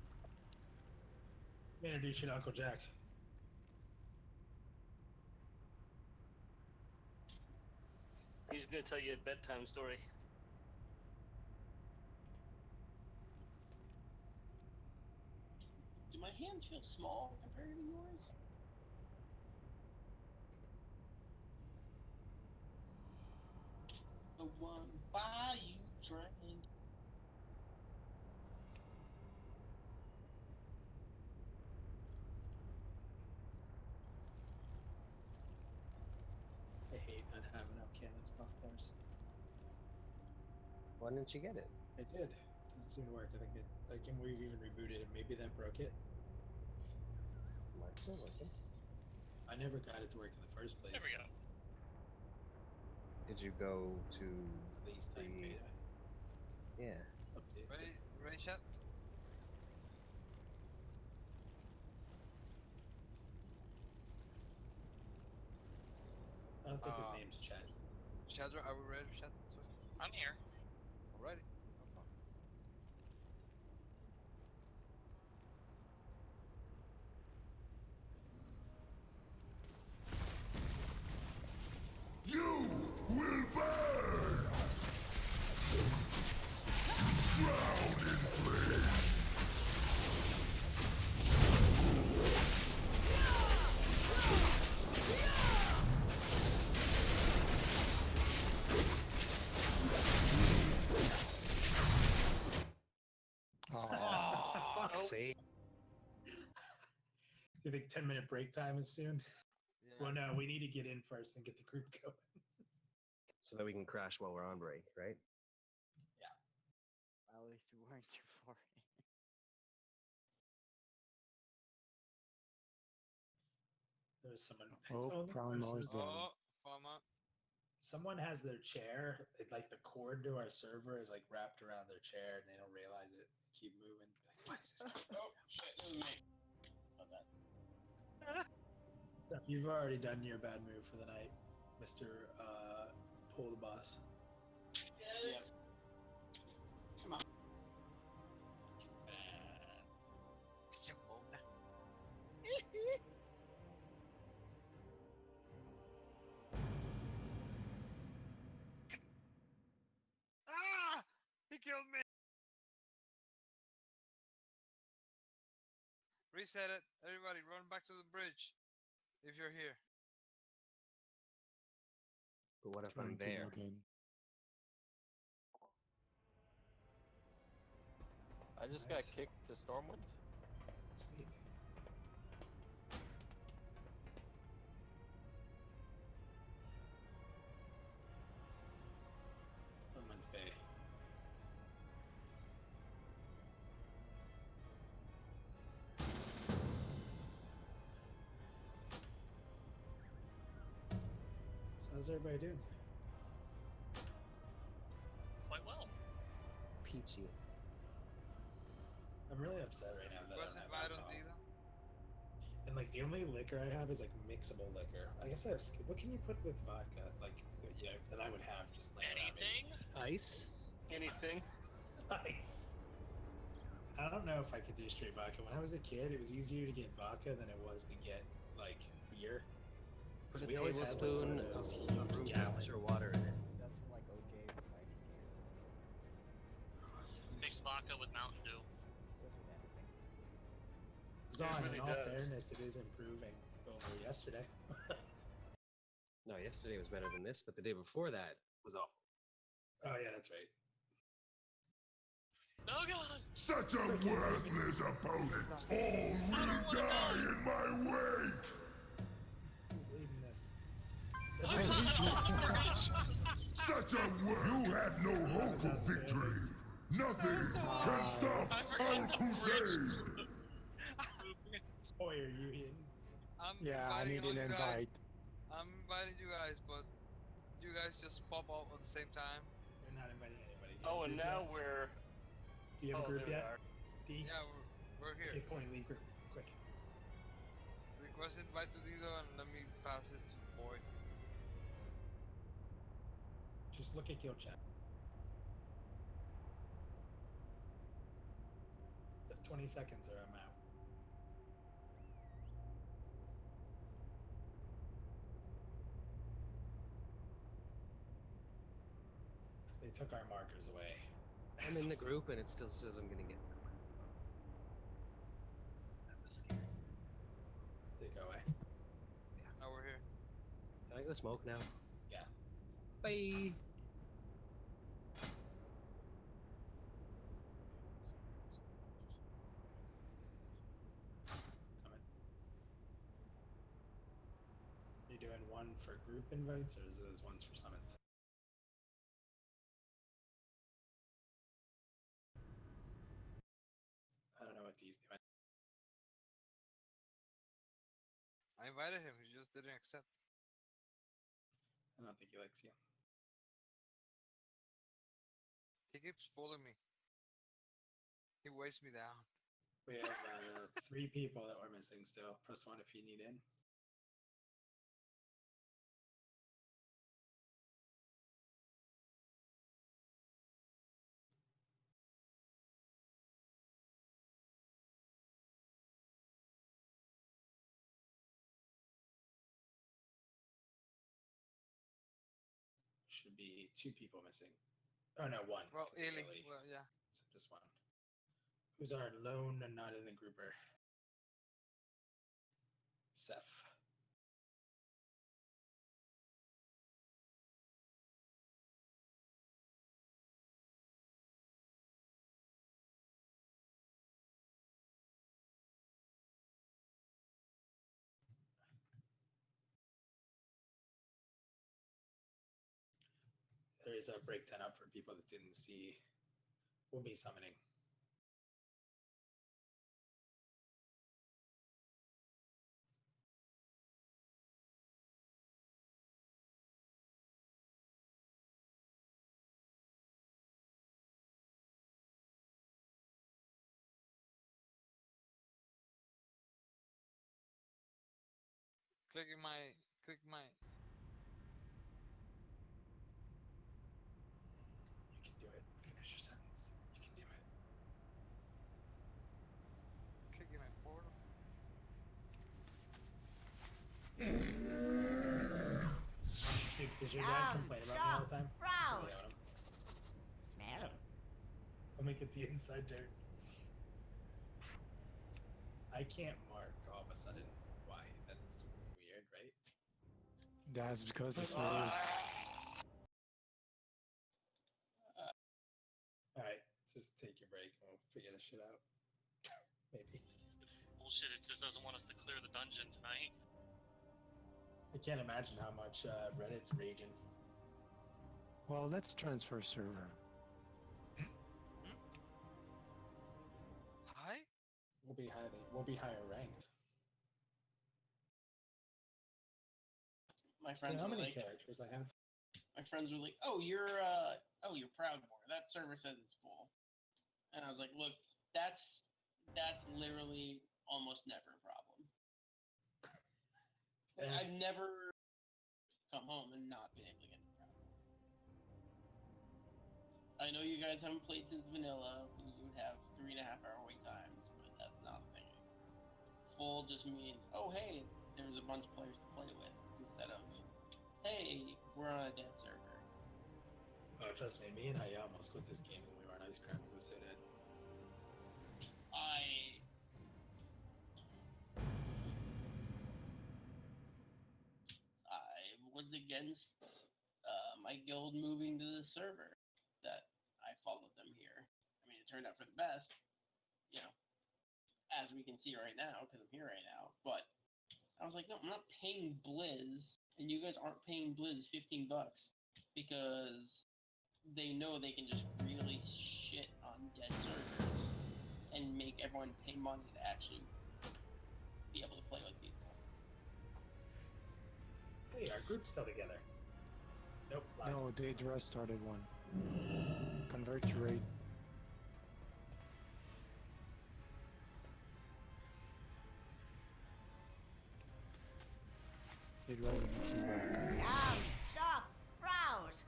Introduce you to Uncle Jack. He's gonna tell you a bedtime story. Do my hands feel small compared to yours? The one by you drank. I hate not having Alcana's buff bars. Why didn't you get it? I did. Doesn't seem to work. I think we've even rebooted it. Maybe that broke it. Mine's still working. I never got it to work in the first place. There we go. Did you go to Release time beta. Yeah. Update. Ready, chat? I don't think his name's Chad. Chadra, are we ready for chat? Sorry. I'm here. Alrighty. No problem. You will burn! Drown in flames! Oh, fuck's sake. Do you think 10-minute break time is soon? Yeah. Well, no, we need to get in first and get the group going. So that we can crash while we're on break, right? Well, at least we weren't too far in. There's someone. Oh, brown noise there. Oh, Fama. Someone has their chair, like the cord to our server is like wrapped around their chair, and they don't realize it. They keep moving. Like, why is this? Oh shit! This is me. About that. Steph, you've already done your bad move for the night, Mr. Pull the boss. Yeah. Come on. Ah! He killed me! Reset it. Everybody, run back to the bridge. If you're here. But what if Trying I'm to there? log in. I just got kicked to Stormwind. Sweet. Someone's Bay. So how's everybody doing? Quite well. Peachy. I'm really upset right now that I Press don't have invite on alcohol. Dita. And like the only liquor I have is like mixable liquor. I guess I have. What can you put with vodka? Like, yeah, that I would have just laying around me. Anything? Ice? Anything? Ice. I don't know if I could do straight vodka. When I was a kid, it was easier to get vodka than it was to get like beer. Put So a we always had like tablespoon one of those of huge room gallon. temperature water in it. That's from like OJ's Spice Cheers. Mixed vodka with Mountain Dew. Goes with anything. Zon, really in all does. fairness, it is improving over yesterday. No, yesterday was better than this, but the day before that was awful. Oh yeah, that's right. Oh god! Such a worthless opponent! All will die in my wake! Who's leading this? Such a You have no hope of victory! Nothing can stop our crusade! Sawyer, you in? I'm Yeah, I inviting need all an you guys. invite. I'm inviting you guys, but you guys just pop out at the same time. You're not inviting anybody. Oh, Oh, and group now yet? we're. Do you have a Oh, group there we yet? are. D? Yeah, we're here. Okay, point, leave group, quick. Request invite to Dido and let me pass it to Boy. Just look at guild chat. 20 seconds or I'm out. They took our markers away. I'm in the group and it still says I'm gonna get. That was scary. They go away. Now we're here. Can I go smoke now? Yeah. Bye. Coming. Are you doing one for group invites or is those ones for summons? I don't know what these do. I invited him, he just didn't accept. I don't think he likes you. He keeps pulling me. He weighs me down. We have 3 people that we're missing still. Press 1 if you need in. Should be 2 people missing. Oh no, 1. Well, Illy. Illy. Well, yeah. So just 1. Who's our lone and not in the grouper? Seth. There is a break 10 up for people that didn't see. We'll be summoning. Click my. You can do it. Finish your sentence. You can do it. Clicking my portal. Did your dad complain about me all the time? Browse. Smell. Let me get the inside dirt. I can't mark all of a sudden. Why? That's weird, right? That's because this was. Alright, just take your break and we'll figure this shit out. Maybe. Bullshit, it just doesn't want us to clear the dungeon tonight. I can't imagine how much Reddit's raging. Well, let's transfer server. Hi? We'll be higher ranked. My friends how were many like, characters I have? my friends were like, "Oh, you're Proudmore. That server says it's full," and I was like, "Look, that's literally almost never a problem. Like, I've never come home and not been able to get to Proudmore. I know you guys haven't played since vanilla, and you would have 3.5 hour wait times, but that's not a thing anymore. Full just means, oh hey, there's a bunch of players to play with, instead of, hey, we're on a dead server." Oh, trust me, me and I almost quit this game when we were on Ice Crimes. It was so dead. I was against my guild moving to the server that I followed them here. I mean, it turned out for the best, you know, as we can see right now, because I'm here right now. But I was like, no, I'm not paying Blizz, and you guys aren't paying Blizz $15 because they know they can just really shit on dead servers and make everyone pay money to actually be able to play with people. Hey, our group's still together. Nope. No, they just started one. Conversion heart rate. They'd rather need to come here. Down, stop, browse.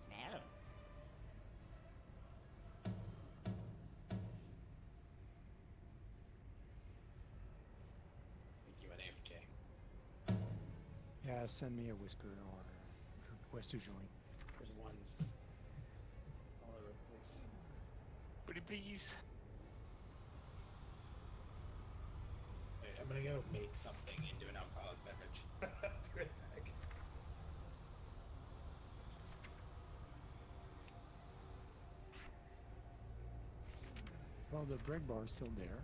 Smell. think you went AFK. Yeah, send me a whisper or request to join. There's ones all over the place. Pretty please. Wait, I'm gonna go make something into an alcoholic beverage. Be right back. Well, the break bar is still there.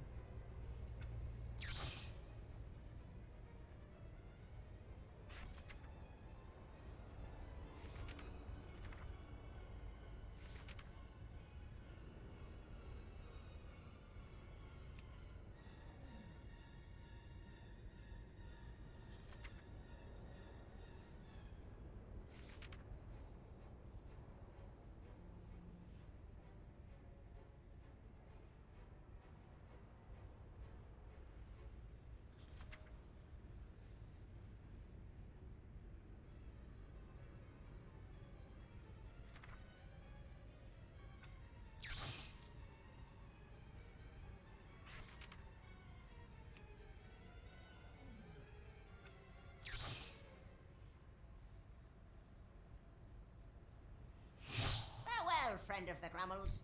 Farewell, friend of the Grummels.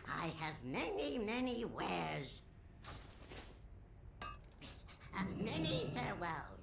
I have many, many wares. Many farewells.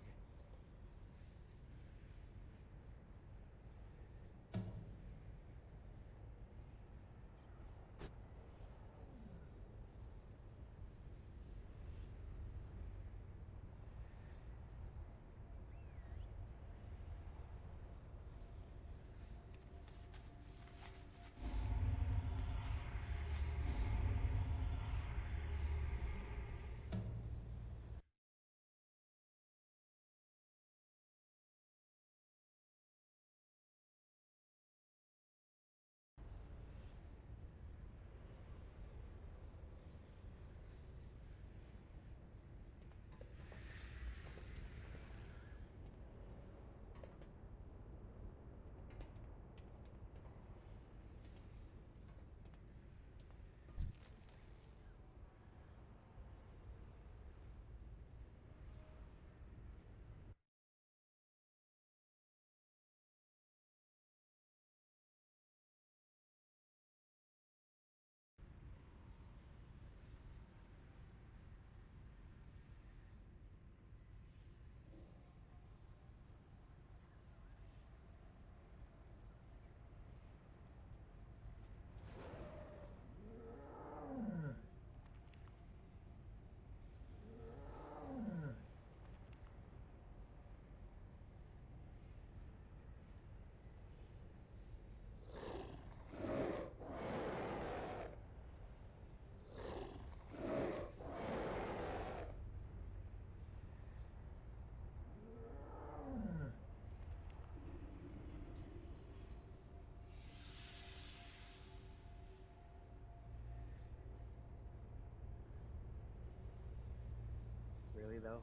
Really though?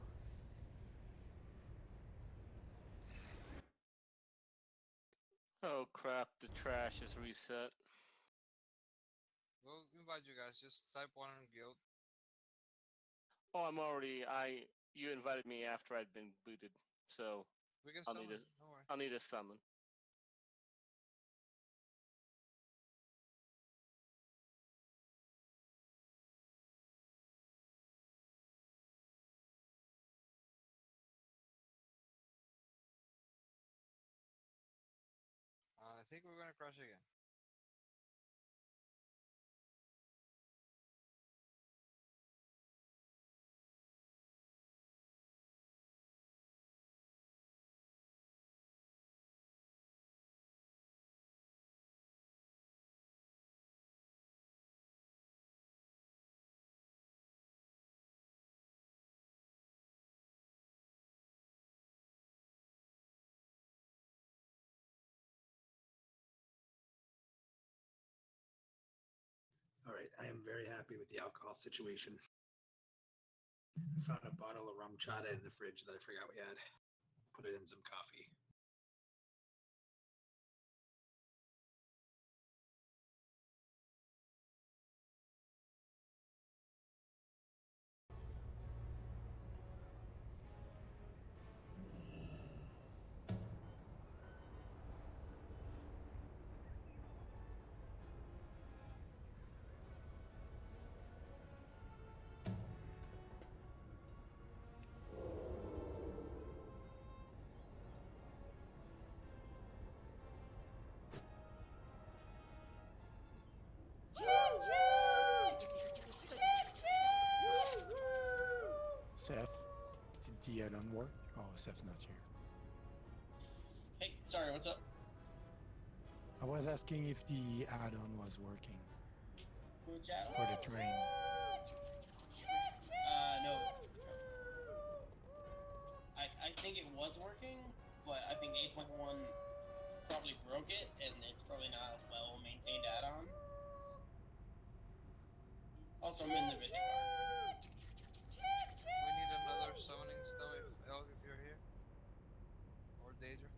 Oh crap, the trash is reset. We'll invite you guys. Just type one on guild. Oh, you invited me after I'd been booted, so We can I'll need summon. a Don't worry. I'll need a summon. I think we're gonna crash again. I am very happy with the alcohol situation. I found a bottle of rum chata in the fridge that I forgot we had. Put it in some coffee. Seth, did the add-on work? Oh, Seth's not here. Hey, sorry, what's up? I was asking if the add-on was working Which add-on? for the train. No. I think it was working, but I think 8.1 probably broke it, and it's probably not a well-maintained add-on. Also, I'm in the video car. We need another summoning stone if Elg, if you're here. Or Daedra.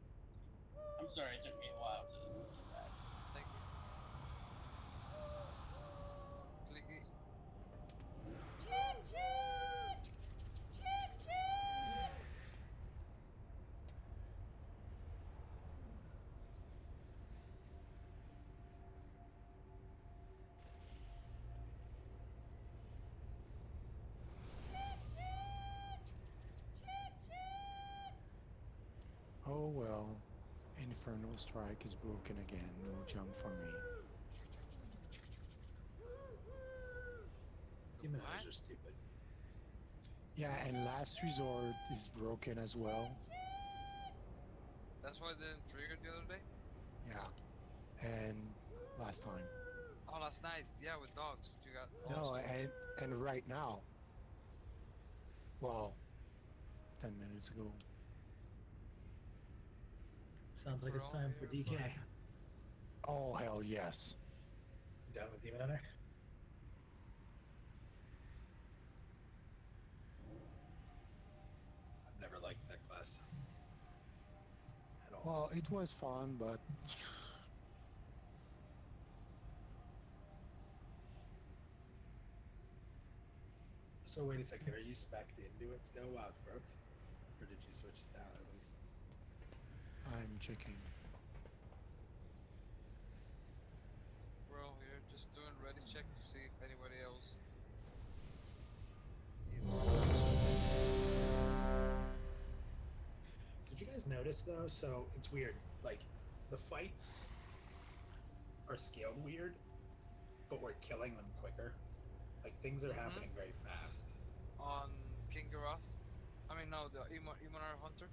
I'm sorry, it took me a while to get back. Thank you. Clicky. Oh well, Inferno Strike is broken again. No jump for me. Demon Hunters are stupid. Yeah, and Last Resort is broken as well. That's why it didn't trigger the other day? Yeah, and last time. Oh, last night. Yeah, with dogs. You got No, also... and right now. Well, 10 minutes ago. Sounds like it's time for DK. Oh, hell yes. You done with Demon Hunter? I've never liked that class. At all. Well, it was fun, but So wait a second, are you spec'd into it still while it's broke? Or did you switch it down at least? I'm checking. We're all here just doing ready check to see if anybody else... Did you guys notice though? So it's weird. Like the fights are scaled weird, but we're killing them quicker. Like things are happening very fast. On King Garoth? I mean, no, the Imonar Hunter.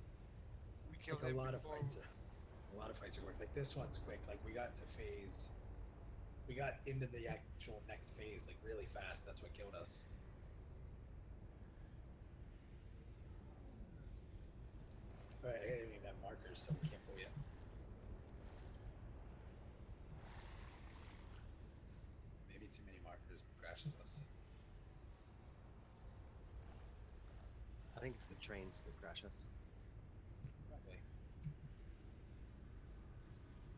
We killed Like him a lot before... a lot of fights are quick. Like this one's quick. Like we got into the actual next phase like really fast. That's what killed us. All right, I didn't even have markers, so we can't pull yet. Maybe too many markers crashes us. I think it's the trains that crash us. Probably.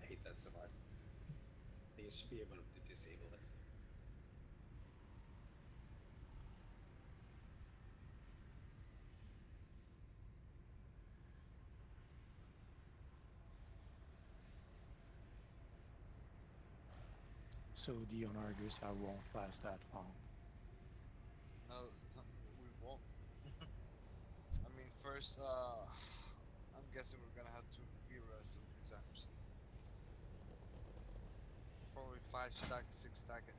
I hate that so much. I think it should be able to disable it. So the Argus I won't last that long. No, we won't. I mean, first, I'm guessing we're gonna have to re-rest a few times. Probably 5 stack, 6 stack it.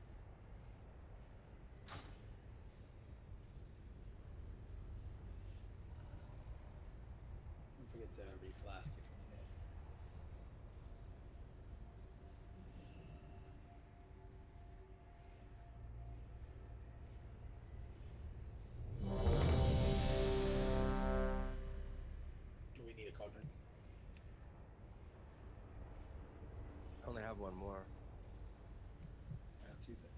Don't forget to reflask if you need it. Do we need a cauldron? I only have one more. Let's use it.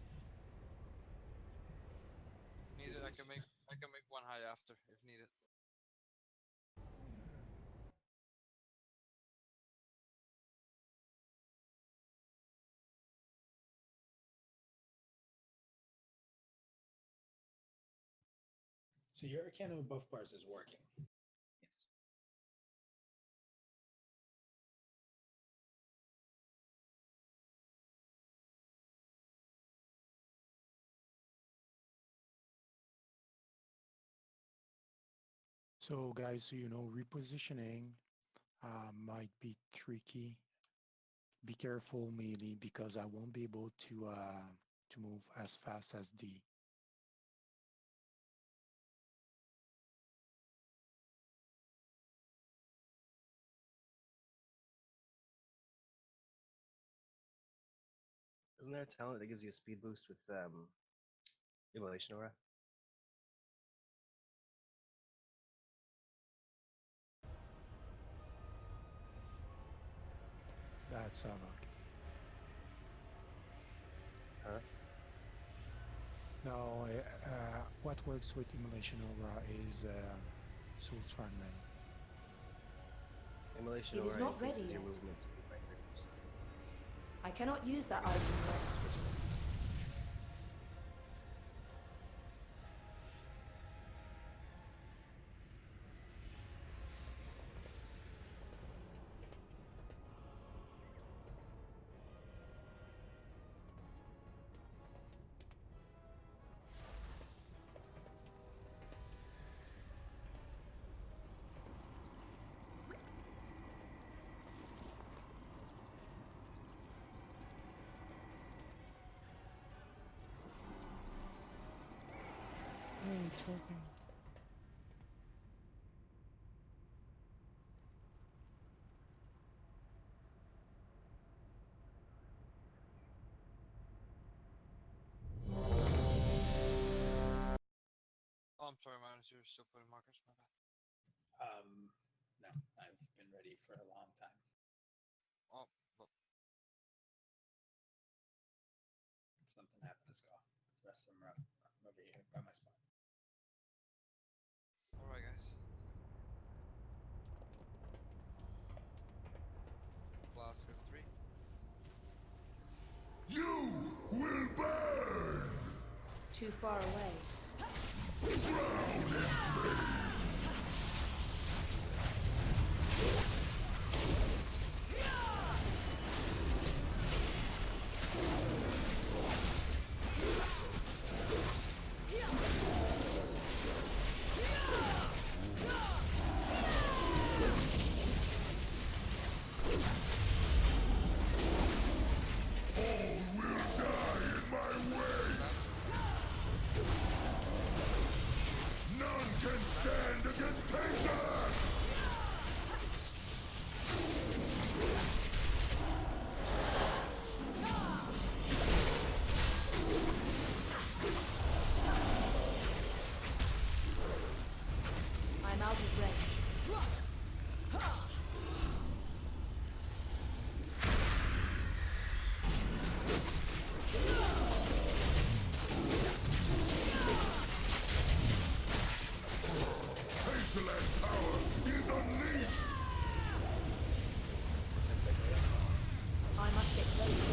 I can make one high after if needed. So your Arcana buff bars is working. Yes. So guys, so you know, repositioning might be tricky. Be careful, melee, because I won't be able to move as fast as D. Isn't there a talent that gives you a speed boost with Immolation Aura? That's Havoc. Huh? No, what works with Immolation Aura is Soul Fragment. Immolation It is Aura not ready increases your yet. movement speed by 30%. I cannot use that item yet. Hey, it's working. Oh, I'm sorry, Minus. You're still putting markers. My bad. No, I've been ready for a long time. Oh, but Something happened to Scott. The rest of them are up. I'm over here by my spot. all right, guys. Flask of 3. You will burn! Too far away. None can stand against Caesar! I'm out of range. Hazeland power is unleashed! I must get close.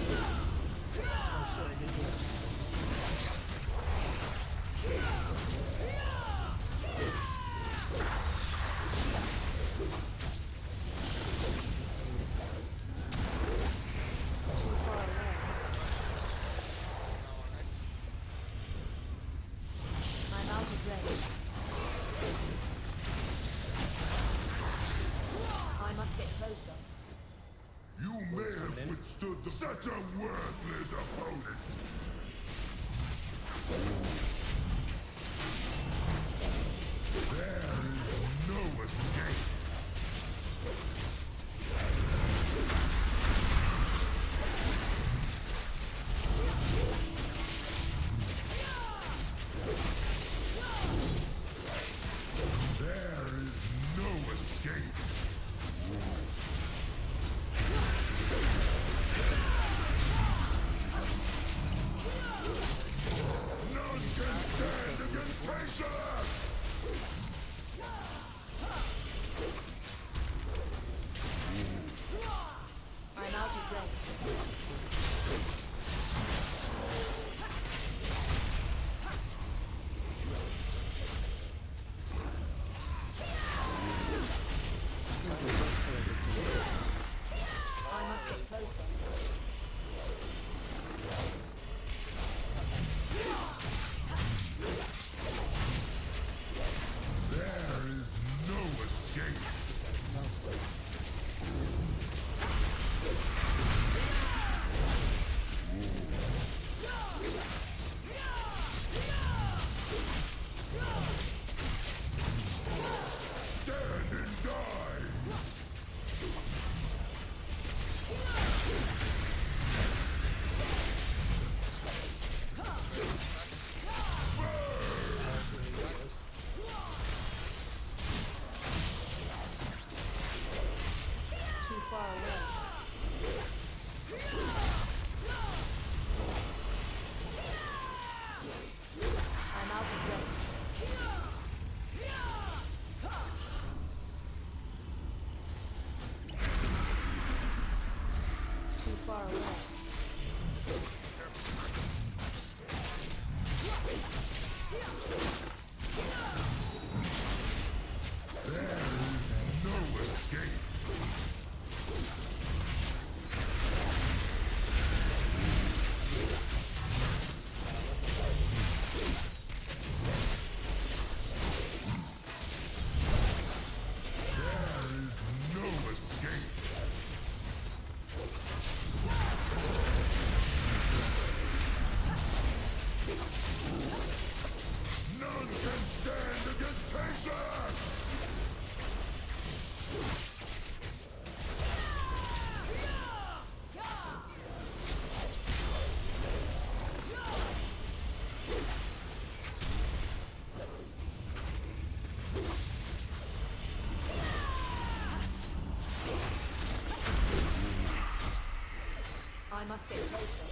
must get closer.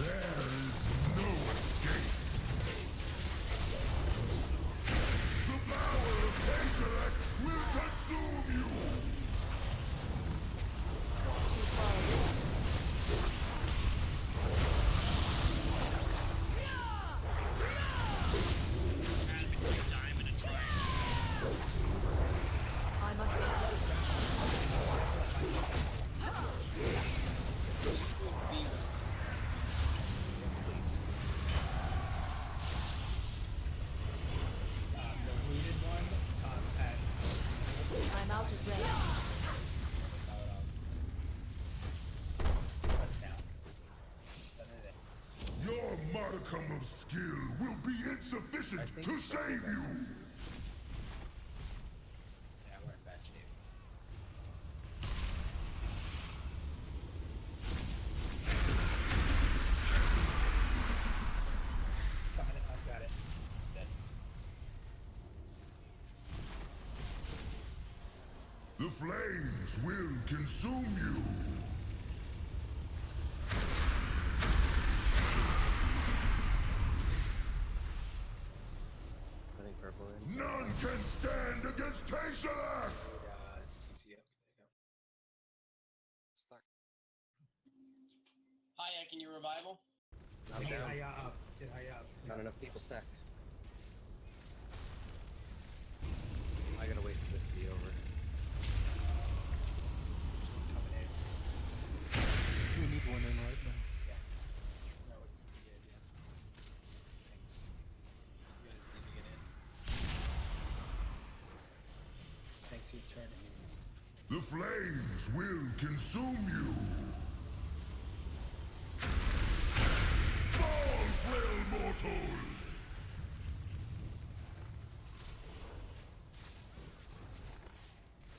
There is no escape. The power of Hazelek will consume you. Too far away. I must get closer. The wounded one at I'm out of range. What's now? Send it in. Your modicum of skill will be insufficient to save you. Yeah, we're in bad shape. Coming in, I've got it. Dead. The flames will consume you. Putting purple in. None can stand against Hazelek. It's TC up. There you go. Stuck. Hiya, can you revival? I'm Get down. high up. Get high up. Not enough people stacked. I gotta wait for this to be over. Coming in. We need one in right now. Yeah. No, it could be good, yeah. Thanks. You guys need to get in. Thanks for turning. The flames will consume you. Fall, frail mortal.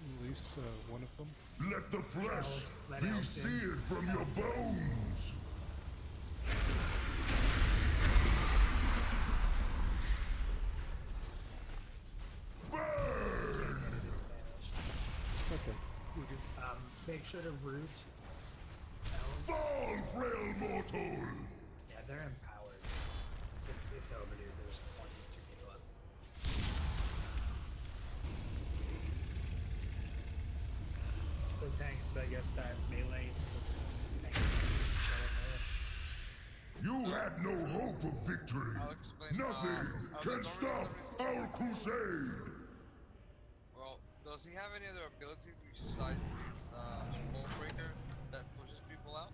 At least one of them. Let the flesh Let be Elton- seared from your bones. Burn! Okay, we're good. Make sure to root. Fall, frail mortal. Yeah, they're empowered. It's over, dude. There's 22 people up. So tanks, I guess that melee was You had no hope of victory. I'll explain. Nothing the can only stop reason- our crusade. Well, does he have any other ability besides his Bone Breaker that pushes people out?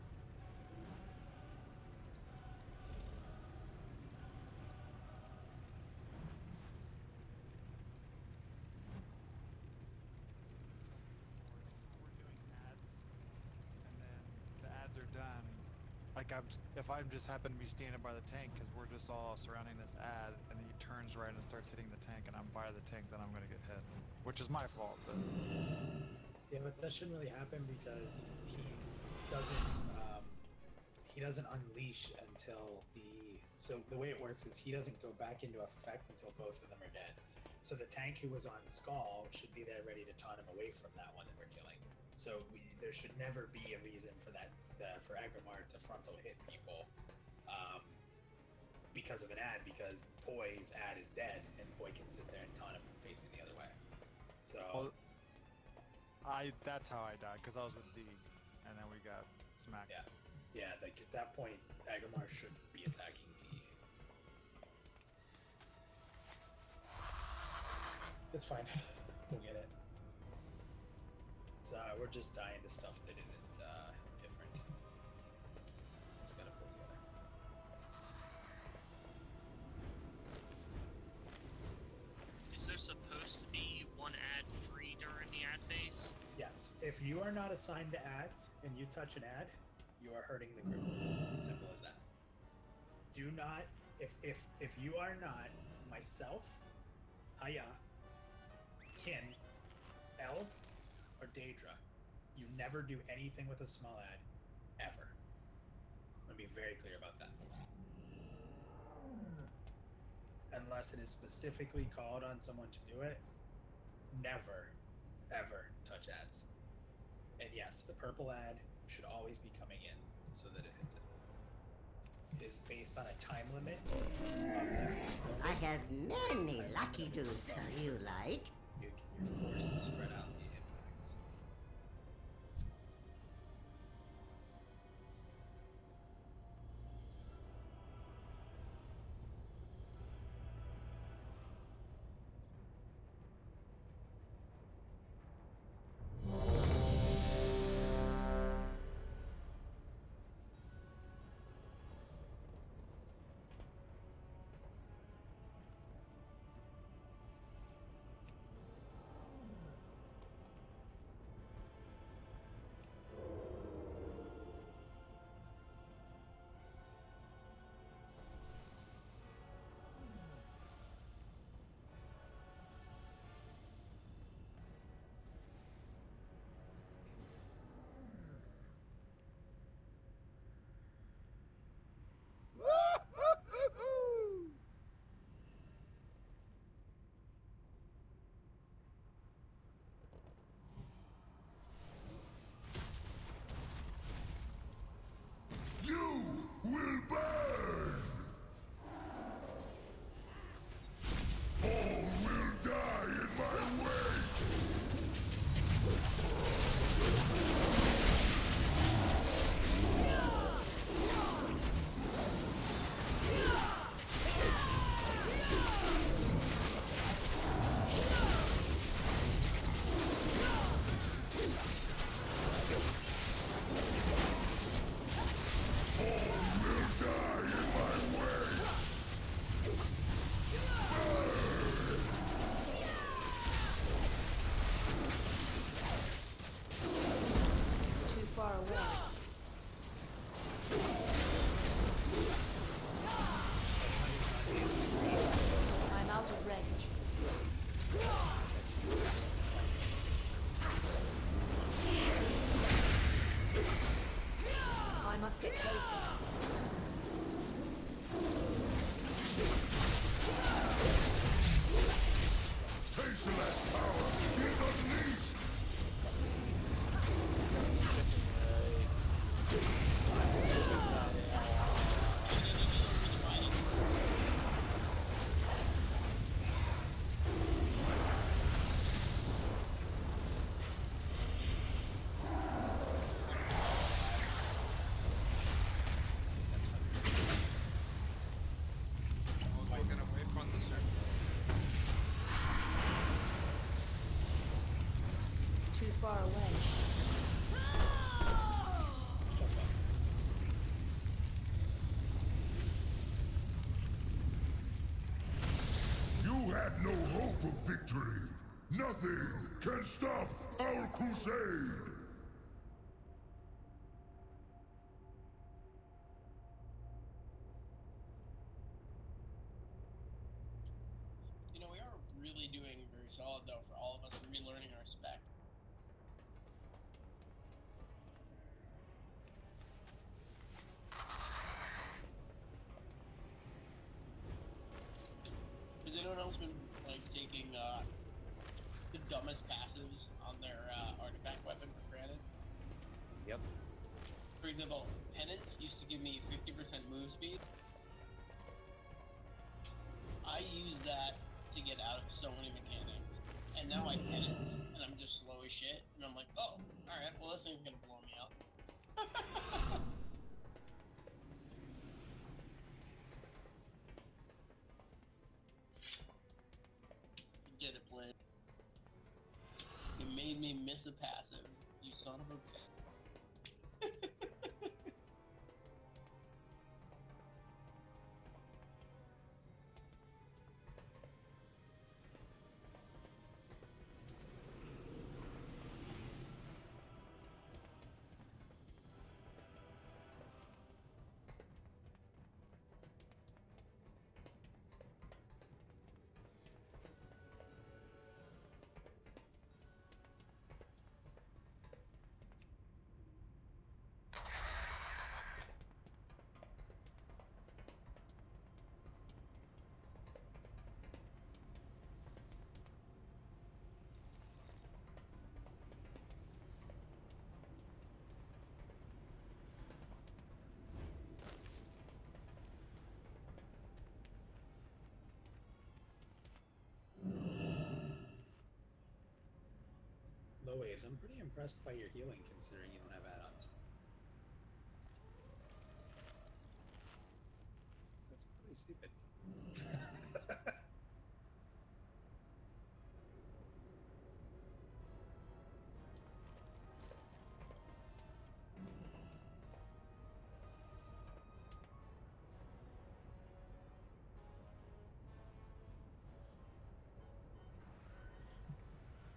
We're doing ads, and then the ads are done. Like if I'm just happen to be standing by the tank because we're just all surrounding this ad, and he turns right and starts hitting the tank, and I'm by the tank, then I'm gonna get hit, which is my fault. But Yeah, but that shouldn't really happen because he doesn't unleash until so the way it works is he doesn't go back into effect until both of them are dead. So the tank who was on Skull should be there ready to taunt him away from that one that we're killing. So there should never be a reason for for Agrimar to frontal hit people because of an ad, because Poi's ad is dead and Poi can sit there and taunt him facing the other way. So that's how I died because I was with D, and then we got smacked. yeah, like at that point, Agrimar shouldn't be attacking D. It's fine. We'll get it. It's, we're just dying to stuff that isn't different. Just gotta pull together. Is there supposed to be one ad free during the ad phase? Yes. If you are not assigned to ads and you touch an ad, you are hurting the group. Simple as that. Do not. If you are not myself, Haya, Kin, Elb, or Daedra, you never do anything with a small ad, ever. I'm gonna be very clear about that. unless it is specifically called on someone to do it, never, ever touch ads. And yes, the purple ad should always be coming in so that it hits it. It is based on a time limit of that. I have many lucky do's you like. You're forced to spread out the impacts. You will burn! All will die in my wake! Too far away. I'm out of range. I must get closer. Tasteless power is unleashed! Walking away from the circle. Too far away. You had no hope of victory. Nothing can stop our crusade. You know, we are really doing very solid though for all of us relearning our spec. Has anyone else been like taking the dumbest passives on their artifact weapon for granted? Yep. For example, Penance used to give me 50% move speed. I use that to get out of so many mechanics. And now I Penance, and I'm just slow as shit, and I'm like, oh, alright, well this thing's gonna blow me up. Get it, Blade. You made me miss a passive, you son of a bitch. Low waves. I'm pretty impressed by your healing considering you don't have add-ons. That's pretty stupid.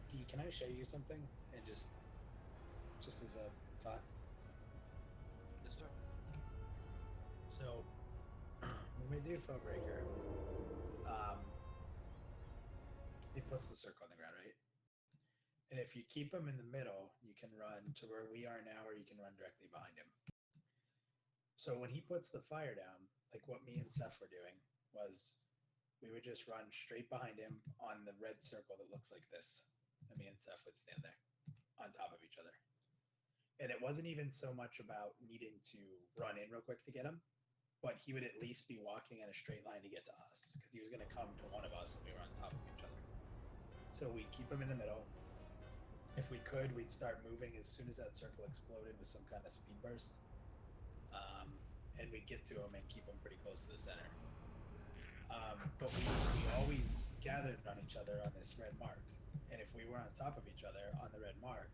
D, can I show you something? And just as a thought. Yes, sir. So when we do Foebreaker, he puts the circle on the ground, right? And if you keep him in the middle, you can run to where we are now, or you can run directly behind him. So when he puts the fire down, like what me and Seth were doing was we would just run straight behind him on the red circle that looks like this. And me and Seth would stand there on top of each other. And it wasn't even so much about needing to run in real quick to get him, but he would at least be walking in a straight line to get to us because he was going to come to one of us and we were on top of each other. So we keep him in the middle. If we could, we'd start moving as soon as that circle exploded with some kind of speed burst. And we'd get to him and keep him pretty close to the center. But we always gathered on each other on this red mark. And if we were on top of each other on the red mark,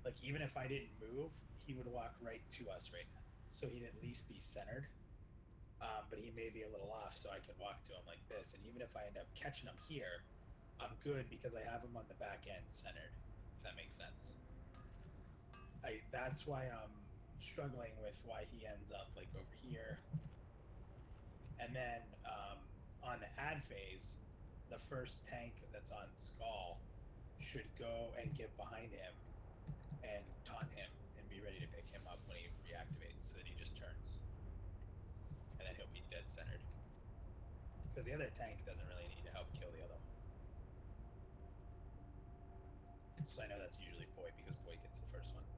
like even if I didn't move, he would walk right to us right now. So he'd at least be centered. But he may be a little off, so I could walk to him like this. And even if I end up catching him here, I'm good because I have him on the back end centered, if that makes sense. That's why I'm struggling with why he ends up like over here. And then on the ad phase, the first tank that's on Skull should go and get behind him and taunt him and be ready to pick him up when he reactivates so that he just turns. And then he'll be dead centered. Because the other tank doesn't really need to help kill the other one. So I know that's usually Poi because Poi gets the first one.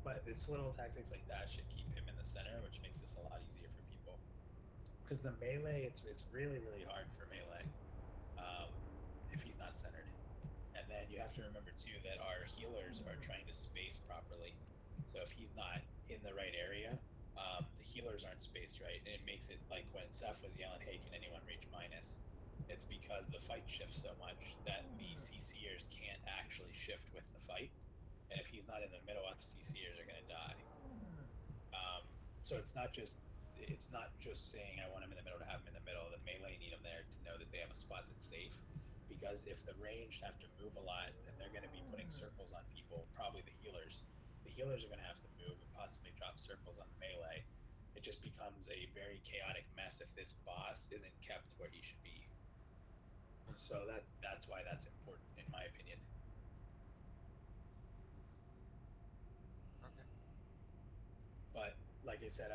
But it's little tactics like that should keep him in the center, which makes this a lot easier for people. Because the melee, it's really, really hard for melee if he's not centered. And then you have to remember too that our healers are trying to space properly. So if he's not in the right area, the healers aren't spaced right, and it makes it like when Seth was yelling, "Hey, can anyone reach minus?" It's because the fight shifts so much that the CCers can't actually shift with the fight, and if he's not in the middle, us CCers are going to die. So it's not just saying I want him in the middle to have him in the middle. The melee need him there to know that they have a spot that's safe. Because if the ranged have to move a lot, then they're going to be putting circles on people, probably the healers. The healers are going to have to move and possibly drop circles on the melee. It just becomes a very chaotic mess if this boss isn't kept where he should be. So that's why that's important, in my opinion. Okay. But like I said,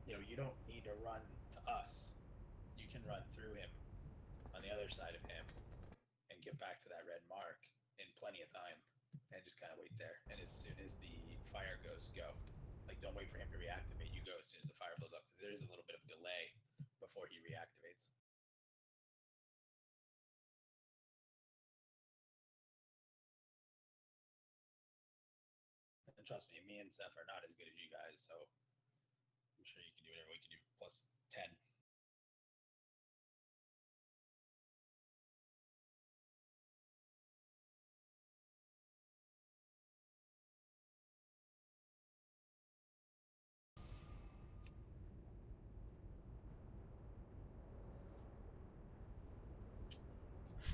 you don't need to run to us. You can run through him on the other side of him and get back to that red mark in plenty of time and just kind of wait there. And as soon as the fire goes, go. Like, don't wait for him to reactivate. You go as soon as the fire blows up because there is a little bit of delay before he reactivates. And trust me, me and Seth are not as good as you guys, so I'm sure you can do whatever we can do. Plus 10.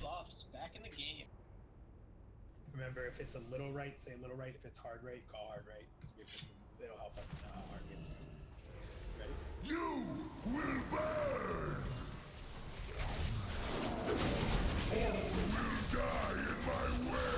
Buffs back in the game. Remember, if it's a little right, say little right. If it's hard right, call hard right, because it'll help us to know how hard it is. Ready? You will burn! All will die in my way!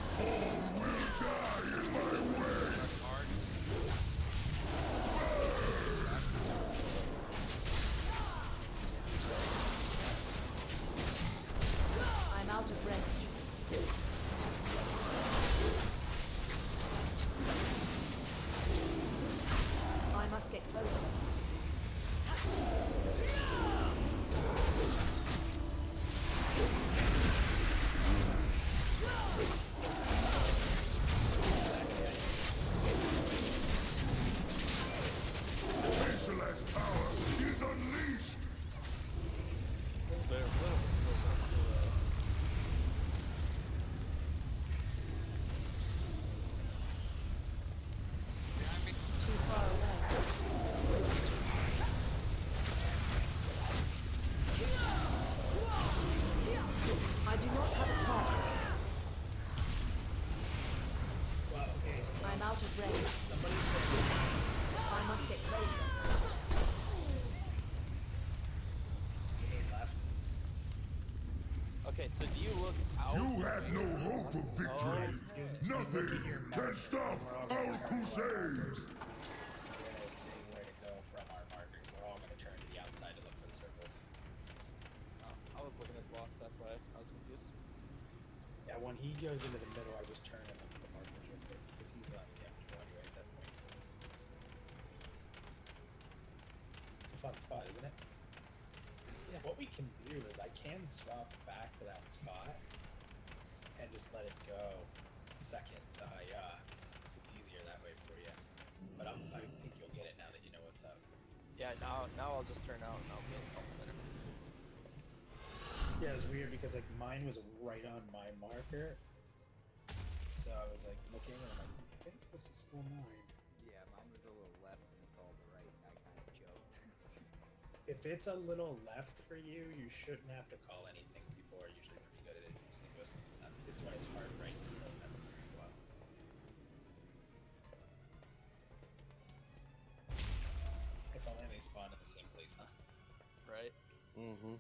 All will die in my way! Okay, so do you look out? You had no hope of victory. Okay. Nothing can stop our crusade. We're gonna say where to go from our markers. We're all gonna turn to the outside to look for the circles. I was looking at boss, that's why I was confused. Yeah, when he goes into the middle, I just turn and look at the markers real quick because he's on the M20 right at that point. It's a fun spot, isn't it? Yeah. What we can do is I can swap back to that spot and just let it go second to Haya if it's easier that way for you. But I think you'll get it now that you know what's up. Yeah, now I'll just turn out and I'll be able to help later. Yeah, it was weird because like mine was right on my marker. So I was like looking and I'm like, I think this is still mine. Yeah, mine was a little left and you called the right, and I kind of joked. If it's a little left for you, you shouldn't have to call anything. People are usually pretty good at it. Just to go stay left. It's when it's hard right that you don't necessarily go out. If only they spawn in the same place, huh? Right? Mm-hmm.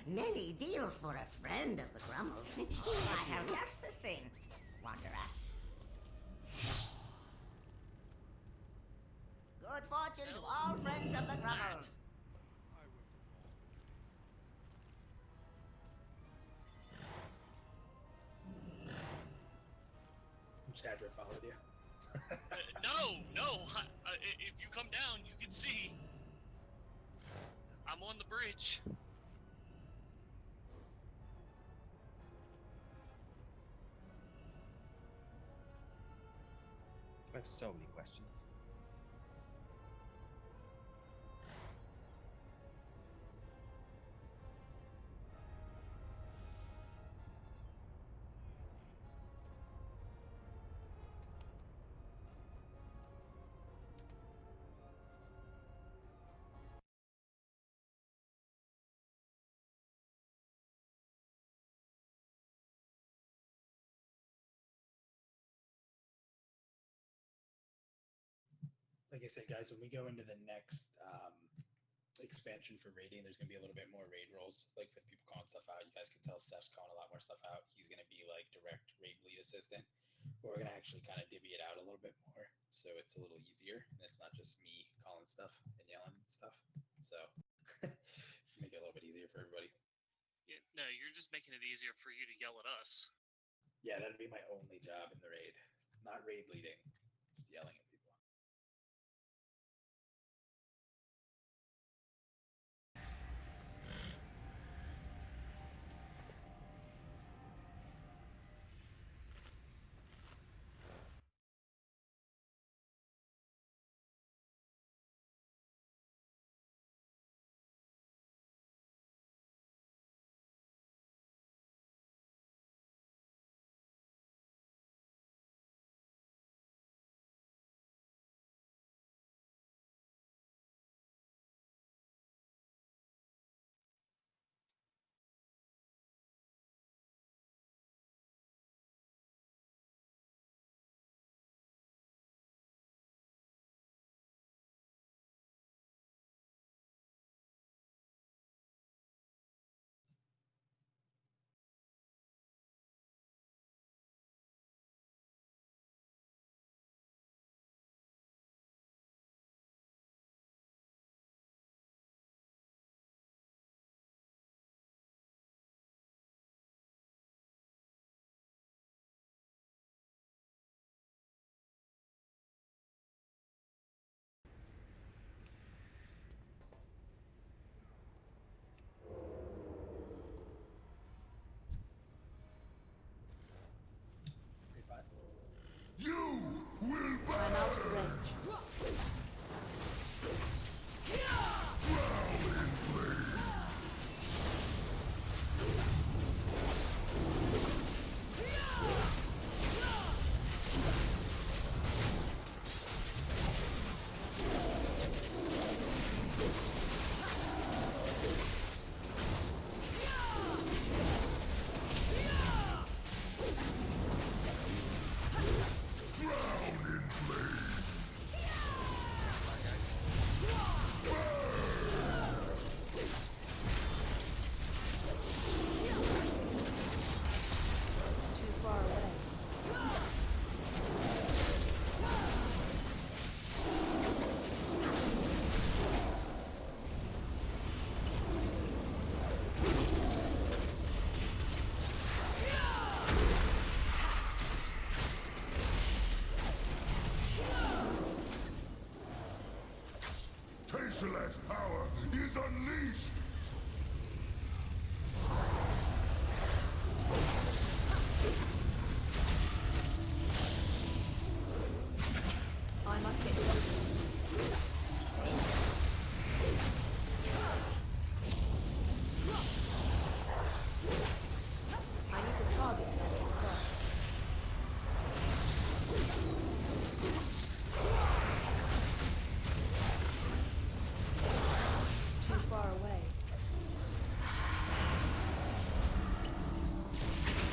Many deals for a friend of the Grummles. I have just the thing, Wanderer. Good fortune to all friends of the Grummles. Chadra followed you. No. If you come down, you can see. I'm on the bridge. I have so many questions. Like I said, guys, when we go into the next expansion for raiding, there's going to be a little bit more raid rolls. Like with people calling stuff out, you guys can tell Steph's calling a lot more stuff out. He's going to be like direct raid lead assistant. But we're going to actually kind of divvy it out a little bit more, so it's a little easier, and it's not just me calling stuff and yelling and stuff. So make it a little bit easier for everybody. Yeah, no, you're just making it easier for you to yell at us. Yeah, that'd be my only job in the raid, not raid leading, just yelling at people. Tayshilak's power is unleashed! I must get closer. I need to target something first. Too far away.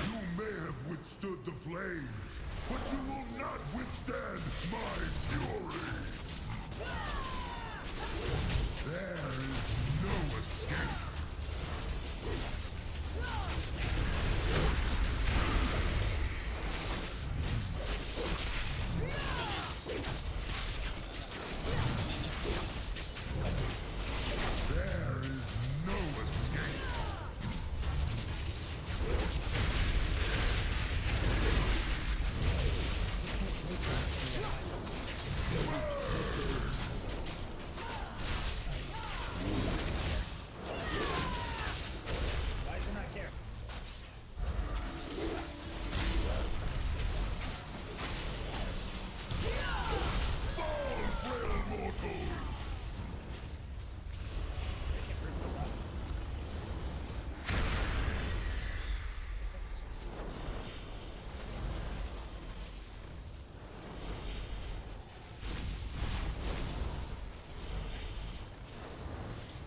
You may have withstood the flames, but you will not withstand my fury! There is no escape! There is no escape! Why does it not care? Fall, frail mortal!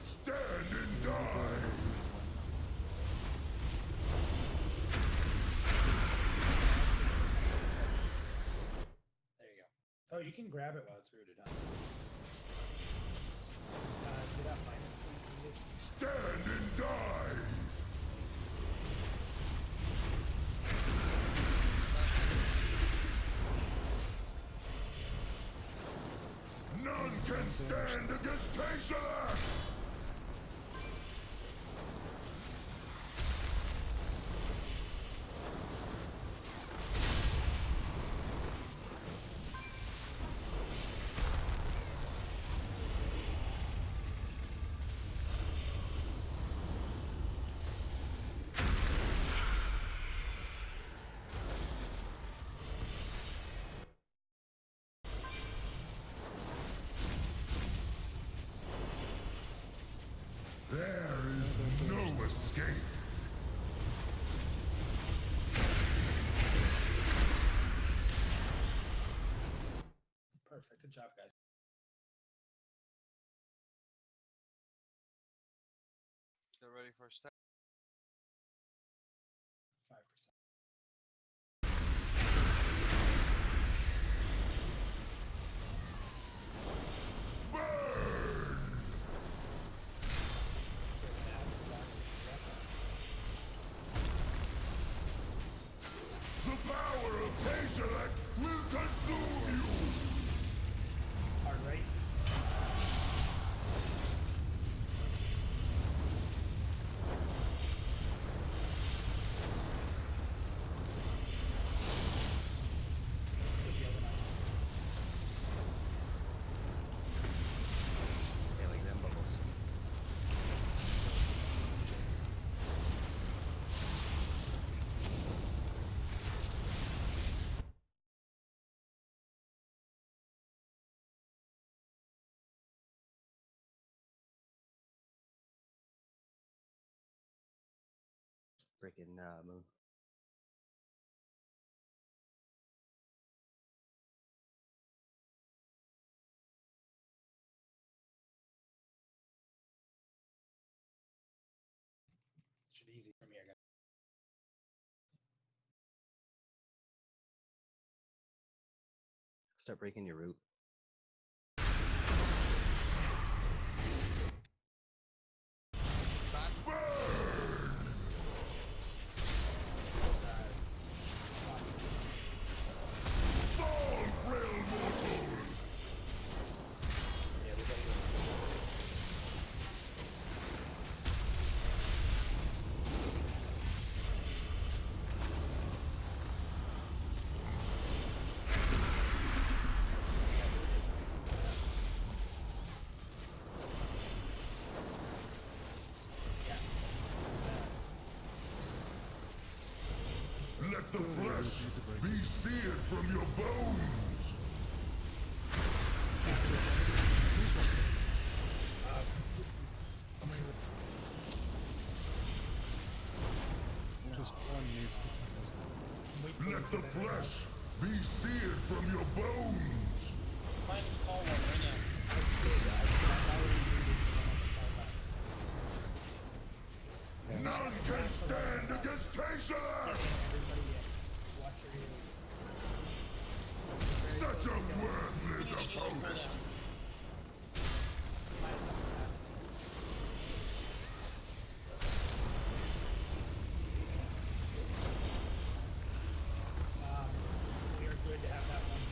Stand and die! There you go. Oh, you can grab it while it's rooted, huh? Get up, minus, please. Stand and die! None can stand against Tayshilak! There is no escape! Perfect. Good job, guys. Get ready for a step. 5%. The power of Tayshilak will consume you! Hard right. Yeah, like them bubbles. Freaking moon. Should be easy from here, guys. Start breaking your root. Fall, frail mortal! Yeah, we gotta go. Let the flesh be seared from your bones. Just one needs to Let the flesh be seared from your bones. Find his call one right now. None can stand against Taser! Such a worthless opponent! We are good to have that one.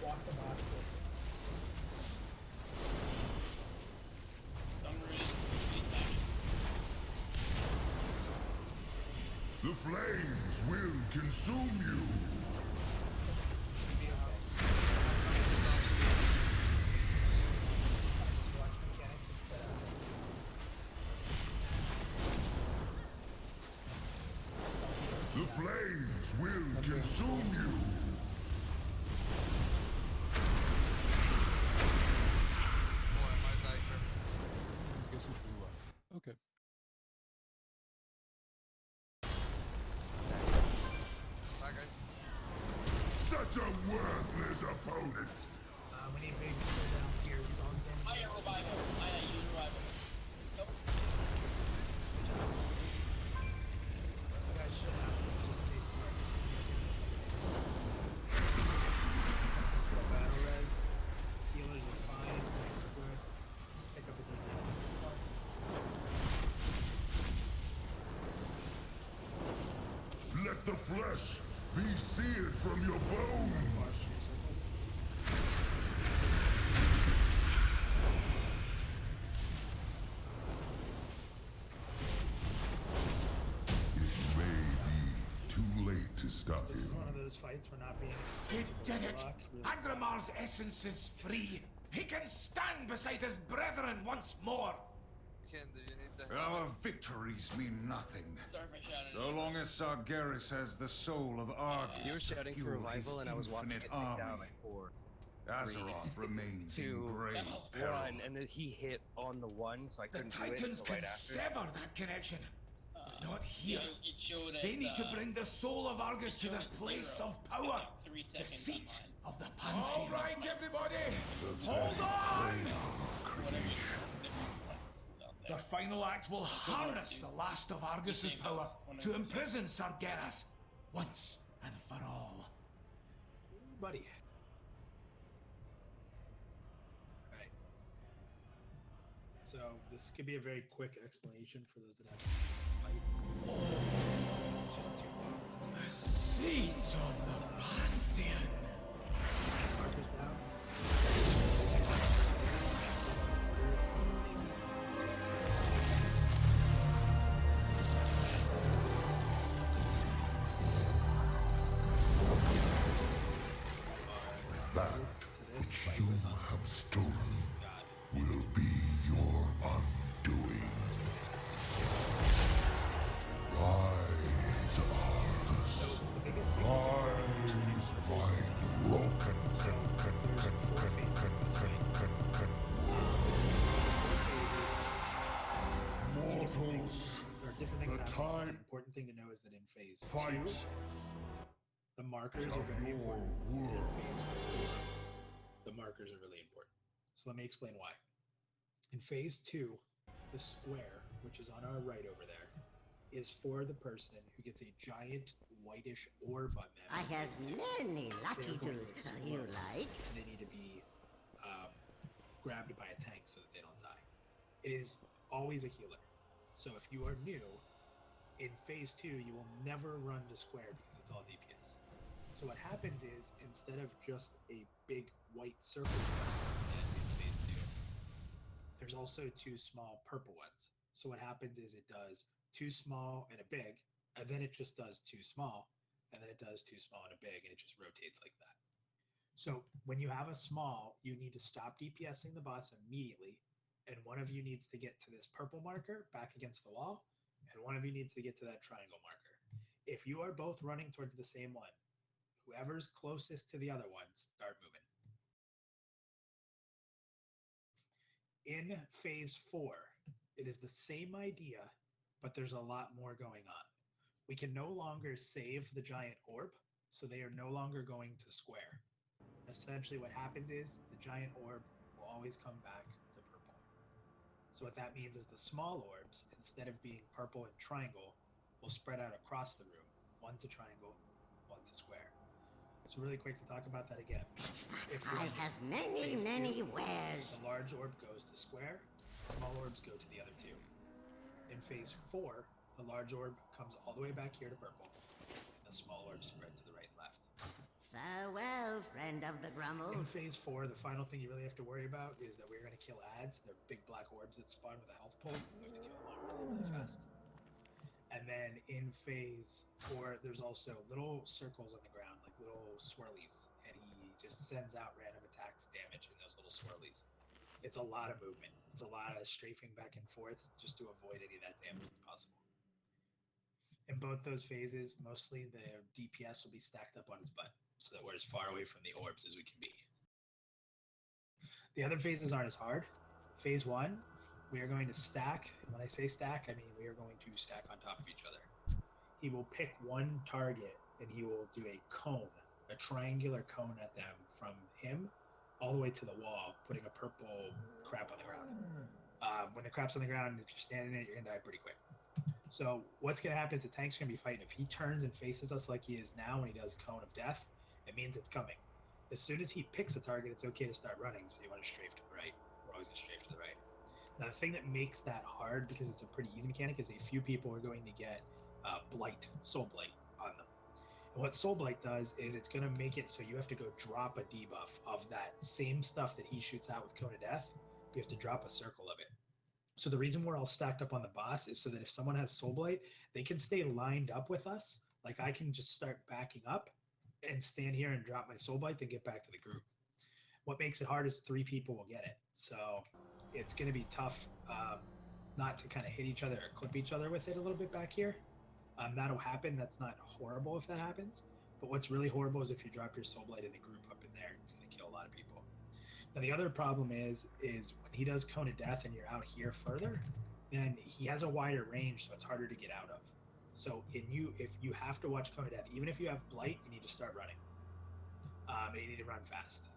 Walk the boss. The flames will consume you! The flames will consume you! I guess it blew up. Okay. Bye, guys. Such a worthless opponent! We need big cooldowns here. He's on damage. I got revival. I got use revival. Nope. You guys should have just stay smart. Something's still battle res. Healers are fine. Tanks are good. Pick up a DPS. Let the flesh be seared from your bones! It may be too late to stop This is him. one of those fights we're not being. He did it! Luck really Agramar's essence is free! He can stand beside his brethren once more! Ken, do you need the Our victories mean nothing. Sorry if I shouted. So long as Sargeras has the soul of Argus. You were shouting to for fuel revival, his and I was watching infinite it take down army. like 4. Azeroth remains in Two, grave peril. 1, and then he hit on the 1, so I The couldn't do it Titans until can right after. sever that connection, but not here. It showed They at, need to bring the soul of Argus to the place of power, 3 the seconds seat on of the Pantheon. All right, everybody, The hold very on! flame of creation. The final act will harness the last of Argus's power to imprison Sargeras once and for all. Buddy. Alright. So this could be a very quick explanation for those that have seen this fight. It's just too long. The seat of the Pantheon. Markers down. That which you have stolen will be your undoing. Rise, Argus. Rise, my broken, mortals. There are different things The happening. time An important thing to know is that in phase fight 2, the markers of are very your important. In world. phase 4, the markers are really important. So let me explain why. In phase 2, the square, which is on our right over there, is for the person who gets a giant whitish orb on them. I have many lucky They're going twos, to so you explode, like. and they need to be grabbed by a tank so that they don't die. It is always a healer. So if you are new, in phase 2, you will never run to square because it's all DPS. So what happens is, instead of just a big white circle in phase 2, there's also 2 small purple ones. So what happens is it does 2 small and a big, and then it just does 2 small, and then it does 2 small and a big, and it just rotates like that. So when you have a small, you need to stop DPSing the boss immediately, and one of you needs to get to this purple marker back against the wall, and one of you needs to get to that triangle marker. If you are both running towards the same one, whoever's closest to the other one, start moving. In phase 4, it is the same idea, but there's a lot more going on. We can no longer save the giant orb, so they are no longer going to square. Essentially what happens is the giant orb will always come back to purple. So what that means is the small orbs, instead of being purple and triangle, will spread out across the room. One to triangle, one to square. So really quick to talk about that again. I have many wares. The large orb goes to square, small orbs go to the other two. In phase 4, the large orb comes all the way back here to purple, and the small orbs spread to the right and left. Farewell, friend of the Grummles. In phase 4, the final thing you really have to worry about is that we're going to kill ads. They're big black orbs that spawn with a health pull. We have to kill them all really fast. And then in phase 4, there's also little circles on the ground, like little swirlies, and he just sends out random attacks, damage in those little swirlies. It's a lot of movement. It's a lot of strafing back and forth just to avoid any of that damage if possible. In both those phases, mostly the DPS will be stacked up on his butt, so that we're as far away from the orbs as we can be. The other phases aren't as hard. Phase 1, we are going to stack. When I say stack, I mean we are going to stack on top of each other. He will pick one target and he will do a cone, a triangular cone at them from him all the way to the wall, putting a purple crap on the ground. When the crap's on the ground, if you're standing in it, you're going to die pretty quick. So what's going to happen is the tank's going to be fighting. If he turns and faces us like he is now when he does Cone of Death, it means it's coming. As soon as he picks a target, it's okay to start running, so you want to strafe to the right. We're always going to strafe to the right. Now, the thing that makes that hard, because it's a pretty easy mechanic, is a few people are going to get Blight, Soul Blight on them. And what Soul Blight does is it's going to make it so you have to go drop a debuff of that same stuff that he shoots out with Cone of Death. You have to drop a circle of it. So the reason we're all stacked up on the boss is so that if someone has Soul Blight, they can stay lined up with us. Like I can just start backing up and stand here and drop my Soul Blight, then get back to the group. What makes it hard is 3 people will get it. So it's going to be tough not to kind of hit each other or clip each other with it a little bit back here. That'll happen. That's not horrible if that happens. But what's really horrible is if you drop your Soul Blight in the group up in there, it's going to kill a lot of people. Now, the other problem is when he does Cone of Death and you're out here further, then he has a wider range, so it's harder to get out of. So if you have to watch Cone of Death, even if you have Blight, you need to start running. And you need to run fast.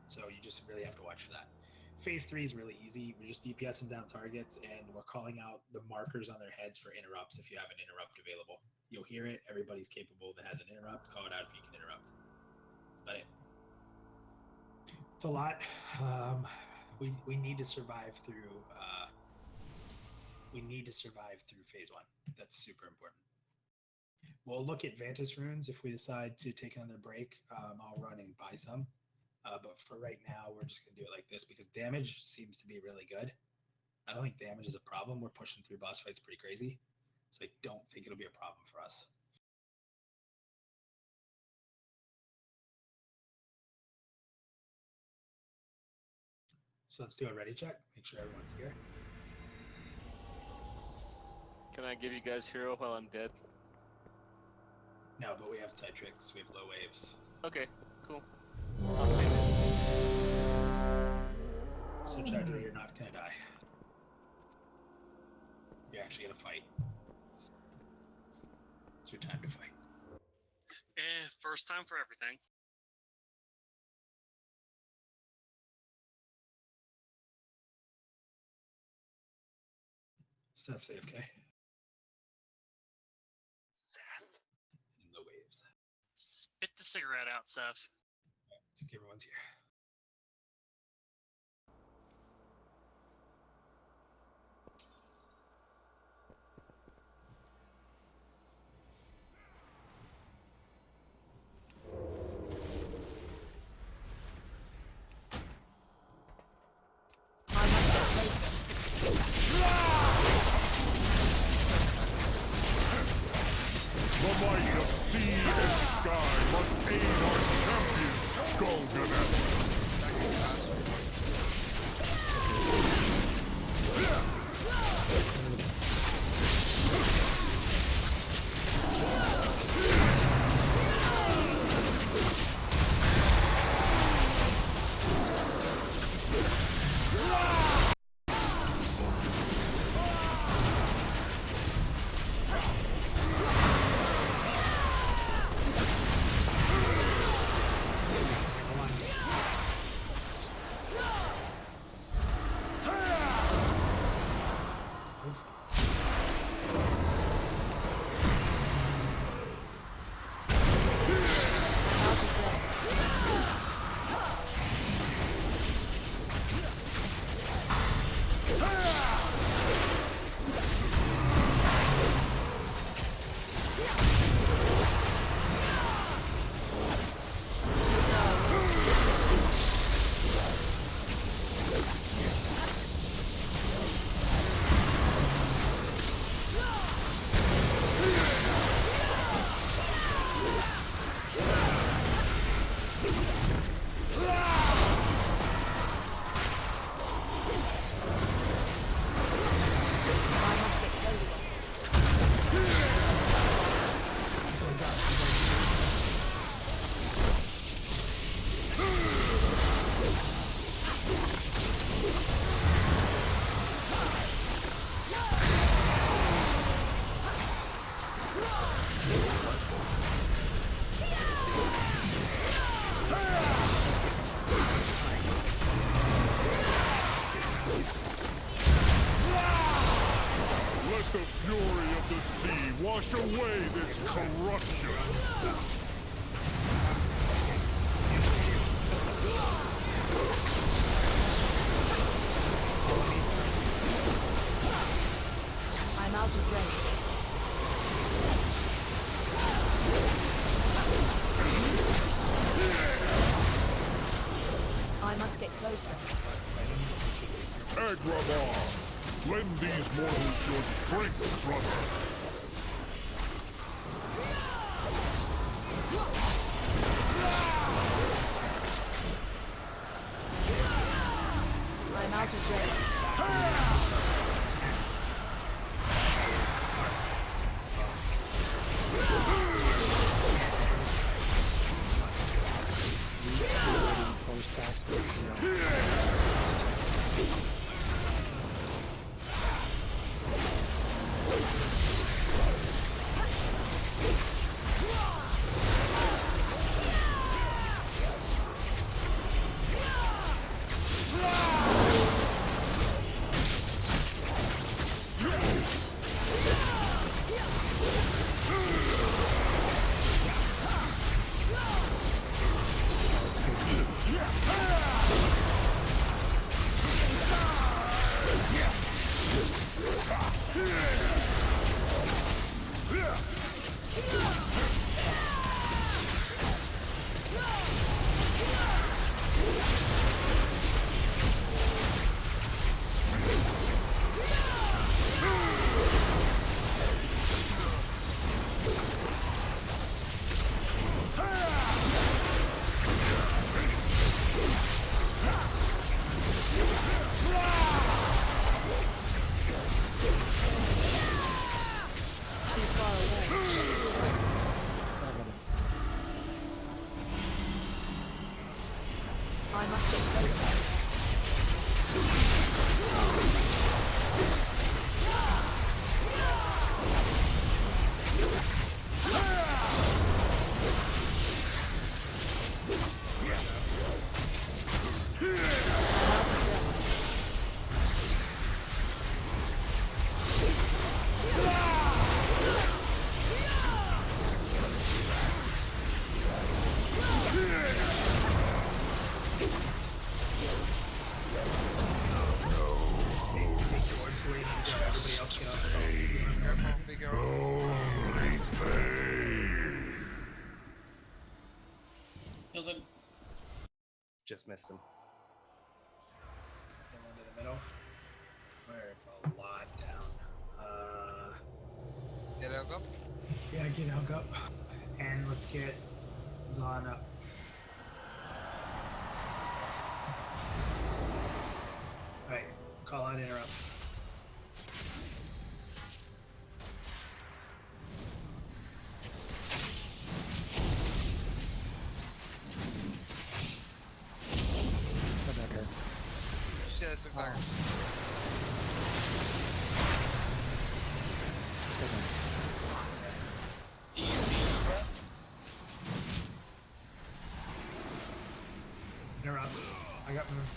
So you just really have to watch for that. Phase 3 is really easy. We're just DPSing down targets, and we're calling out the markers on their heads for interrupts if you have an interrupt available. You'll hear it. Everybody's capable that has an interrupt. Call it out if you can interrupt. That's about it. It's a lot. We need to survive through. We need to survive through phase 1. That's super important. We'll look at Vantis runes if we decide to take another break. I'll run and buy some. But for right now, we're just going to do it like this because damage seems to be really good. I don't think damage is a problem. We're pushing through boss fights pretty crazy. So I don't think it'll be a problem for us. So let's do a ready check. Make sure everyone's here. Can I give you guys hero while I'm dead? No, but we have Titrix. We have low waves. Okay, cool. So Charger, you're not gonna die. You're actually gonna fight. It's your time to fight. First time for everything. Steph's AFK. Seth. In low waves. Spit the cigarette out, Seth. I think everyone's here. The might of sea and sky must aid our champion, Golden Emperor. wash away this corruption. I'm out of range. I must get closer. Agrabah, lend these mortals your strength, brother. I'm out of range. I must get closer. Only pain. Just missed him. Get one to the middle. We're a lot down. Get Elk up? Yeah, get Elk up. And let's get Zahn up. Alright, call out interrupts. Shit, I took dagger. Interrupts. I got moved.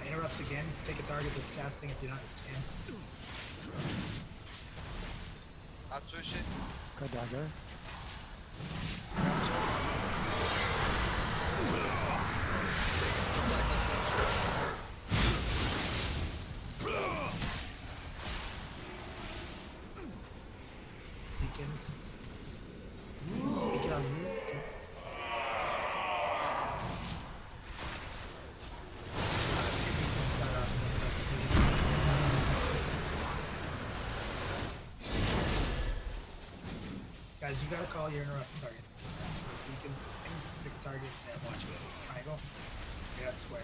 Interrupts again. Take a target that's casting if you not can. Atsushi. Got dagger. Beacons. Beacon on you. Guys, you gotta call your interrupt targets. Beacons, pick targets and watch it. Triangle. Yeah, square.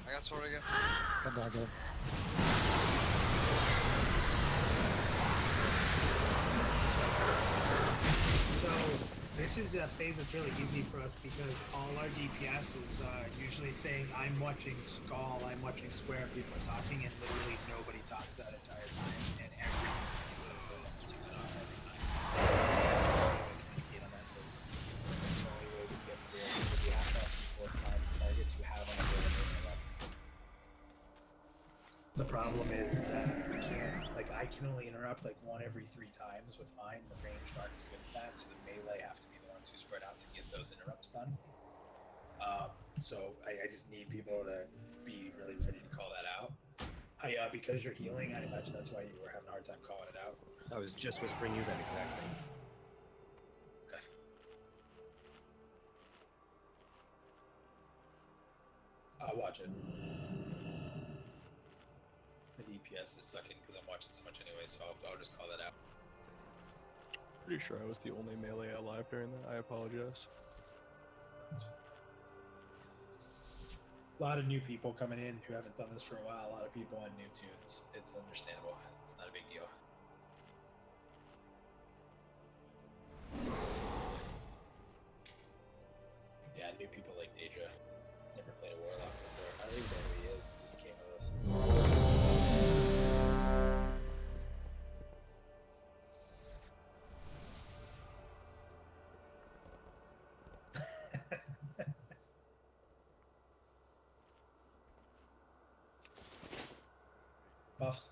I got sword again. Got dagger. So, This is a phase that's really easy for us because all our DPS is usually saying, I'm watching Skull, I'm watching Square, people are talking, and literally nobody talks that entire time, and everyone except for them using that off every time. Communicate on that phase. That's the only way we get through it, because you have to have people assign targets you have on a ability to interrupt. The problem is that we can't, like, I can only interrupt like 1 every 3 times with mine. The ranged aren't as good at that, so the melee have to be the ones who spread out to get those interrupts done. So I just need people to be really ready to call that out. Because you're healing, I imagine that's why you were having a hard time calling it out. I was just whispering you that exact thing. Okay. Watch it. The DPS is sucking because I'm watching so much anyway, so I'll just call that out. Pretty sure I was the only melee alive during that. I apologize. A lot of new people coming in who haven't done this for a while. A lot of people on new tunes. It's understandable. It's not a big deal. Yeah, new people like Deja. Never played a Warlock before. I don't even know who he is. He just came with us. Buffs.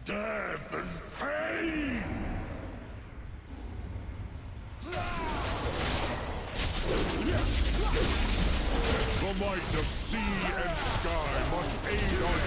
Death and pain! The might of sea and sky must aid our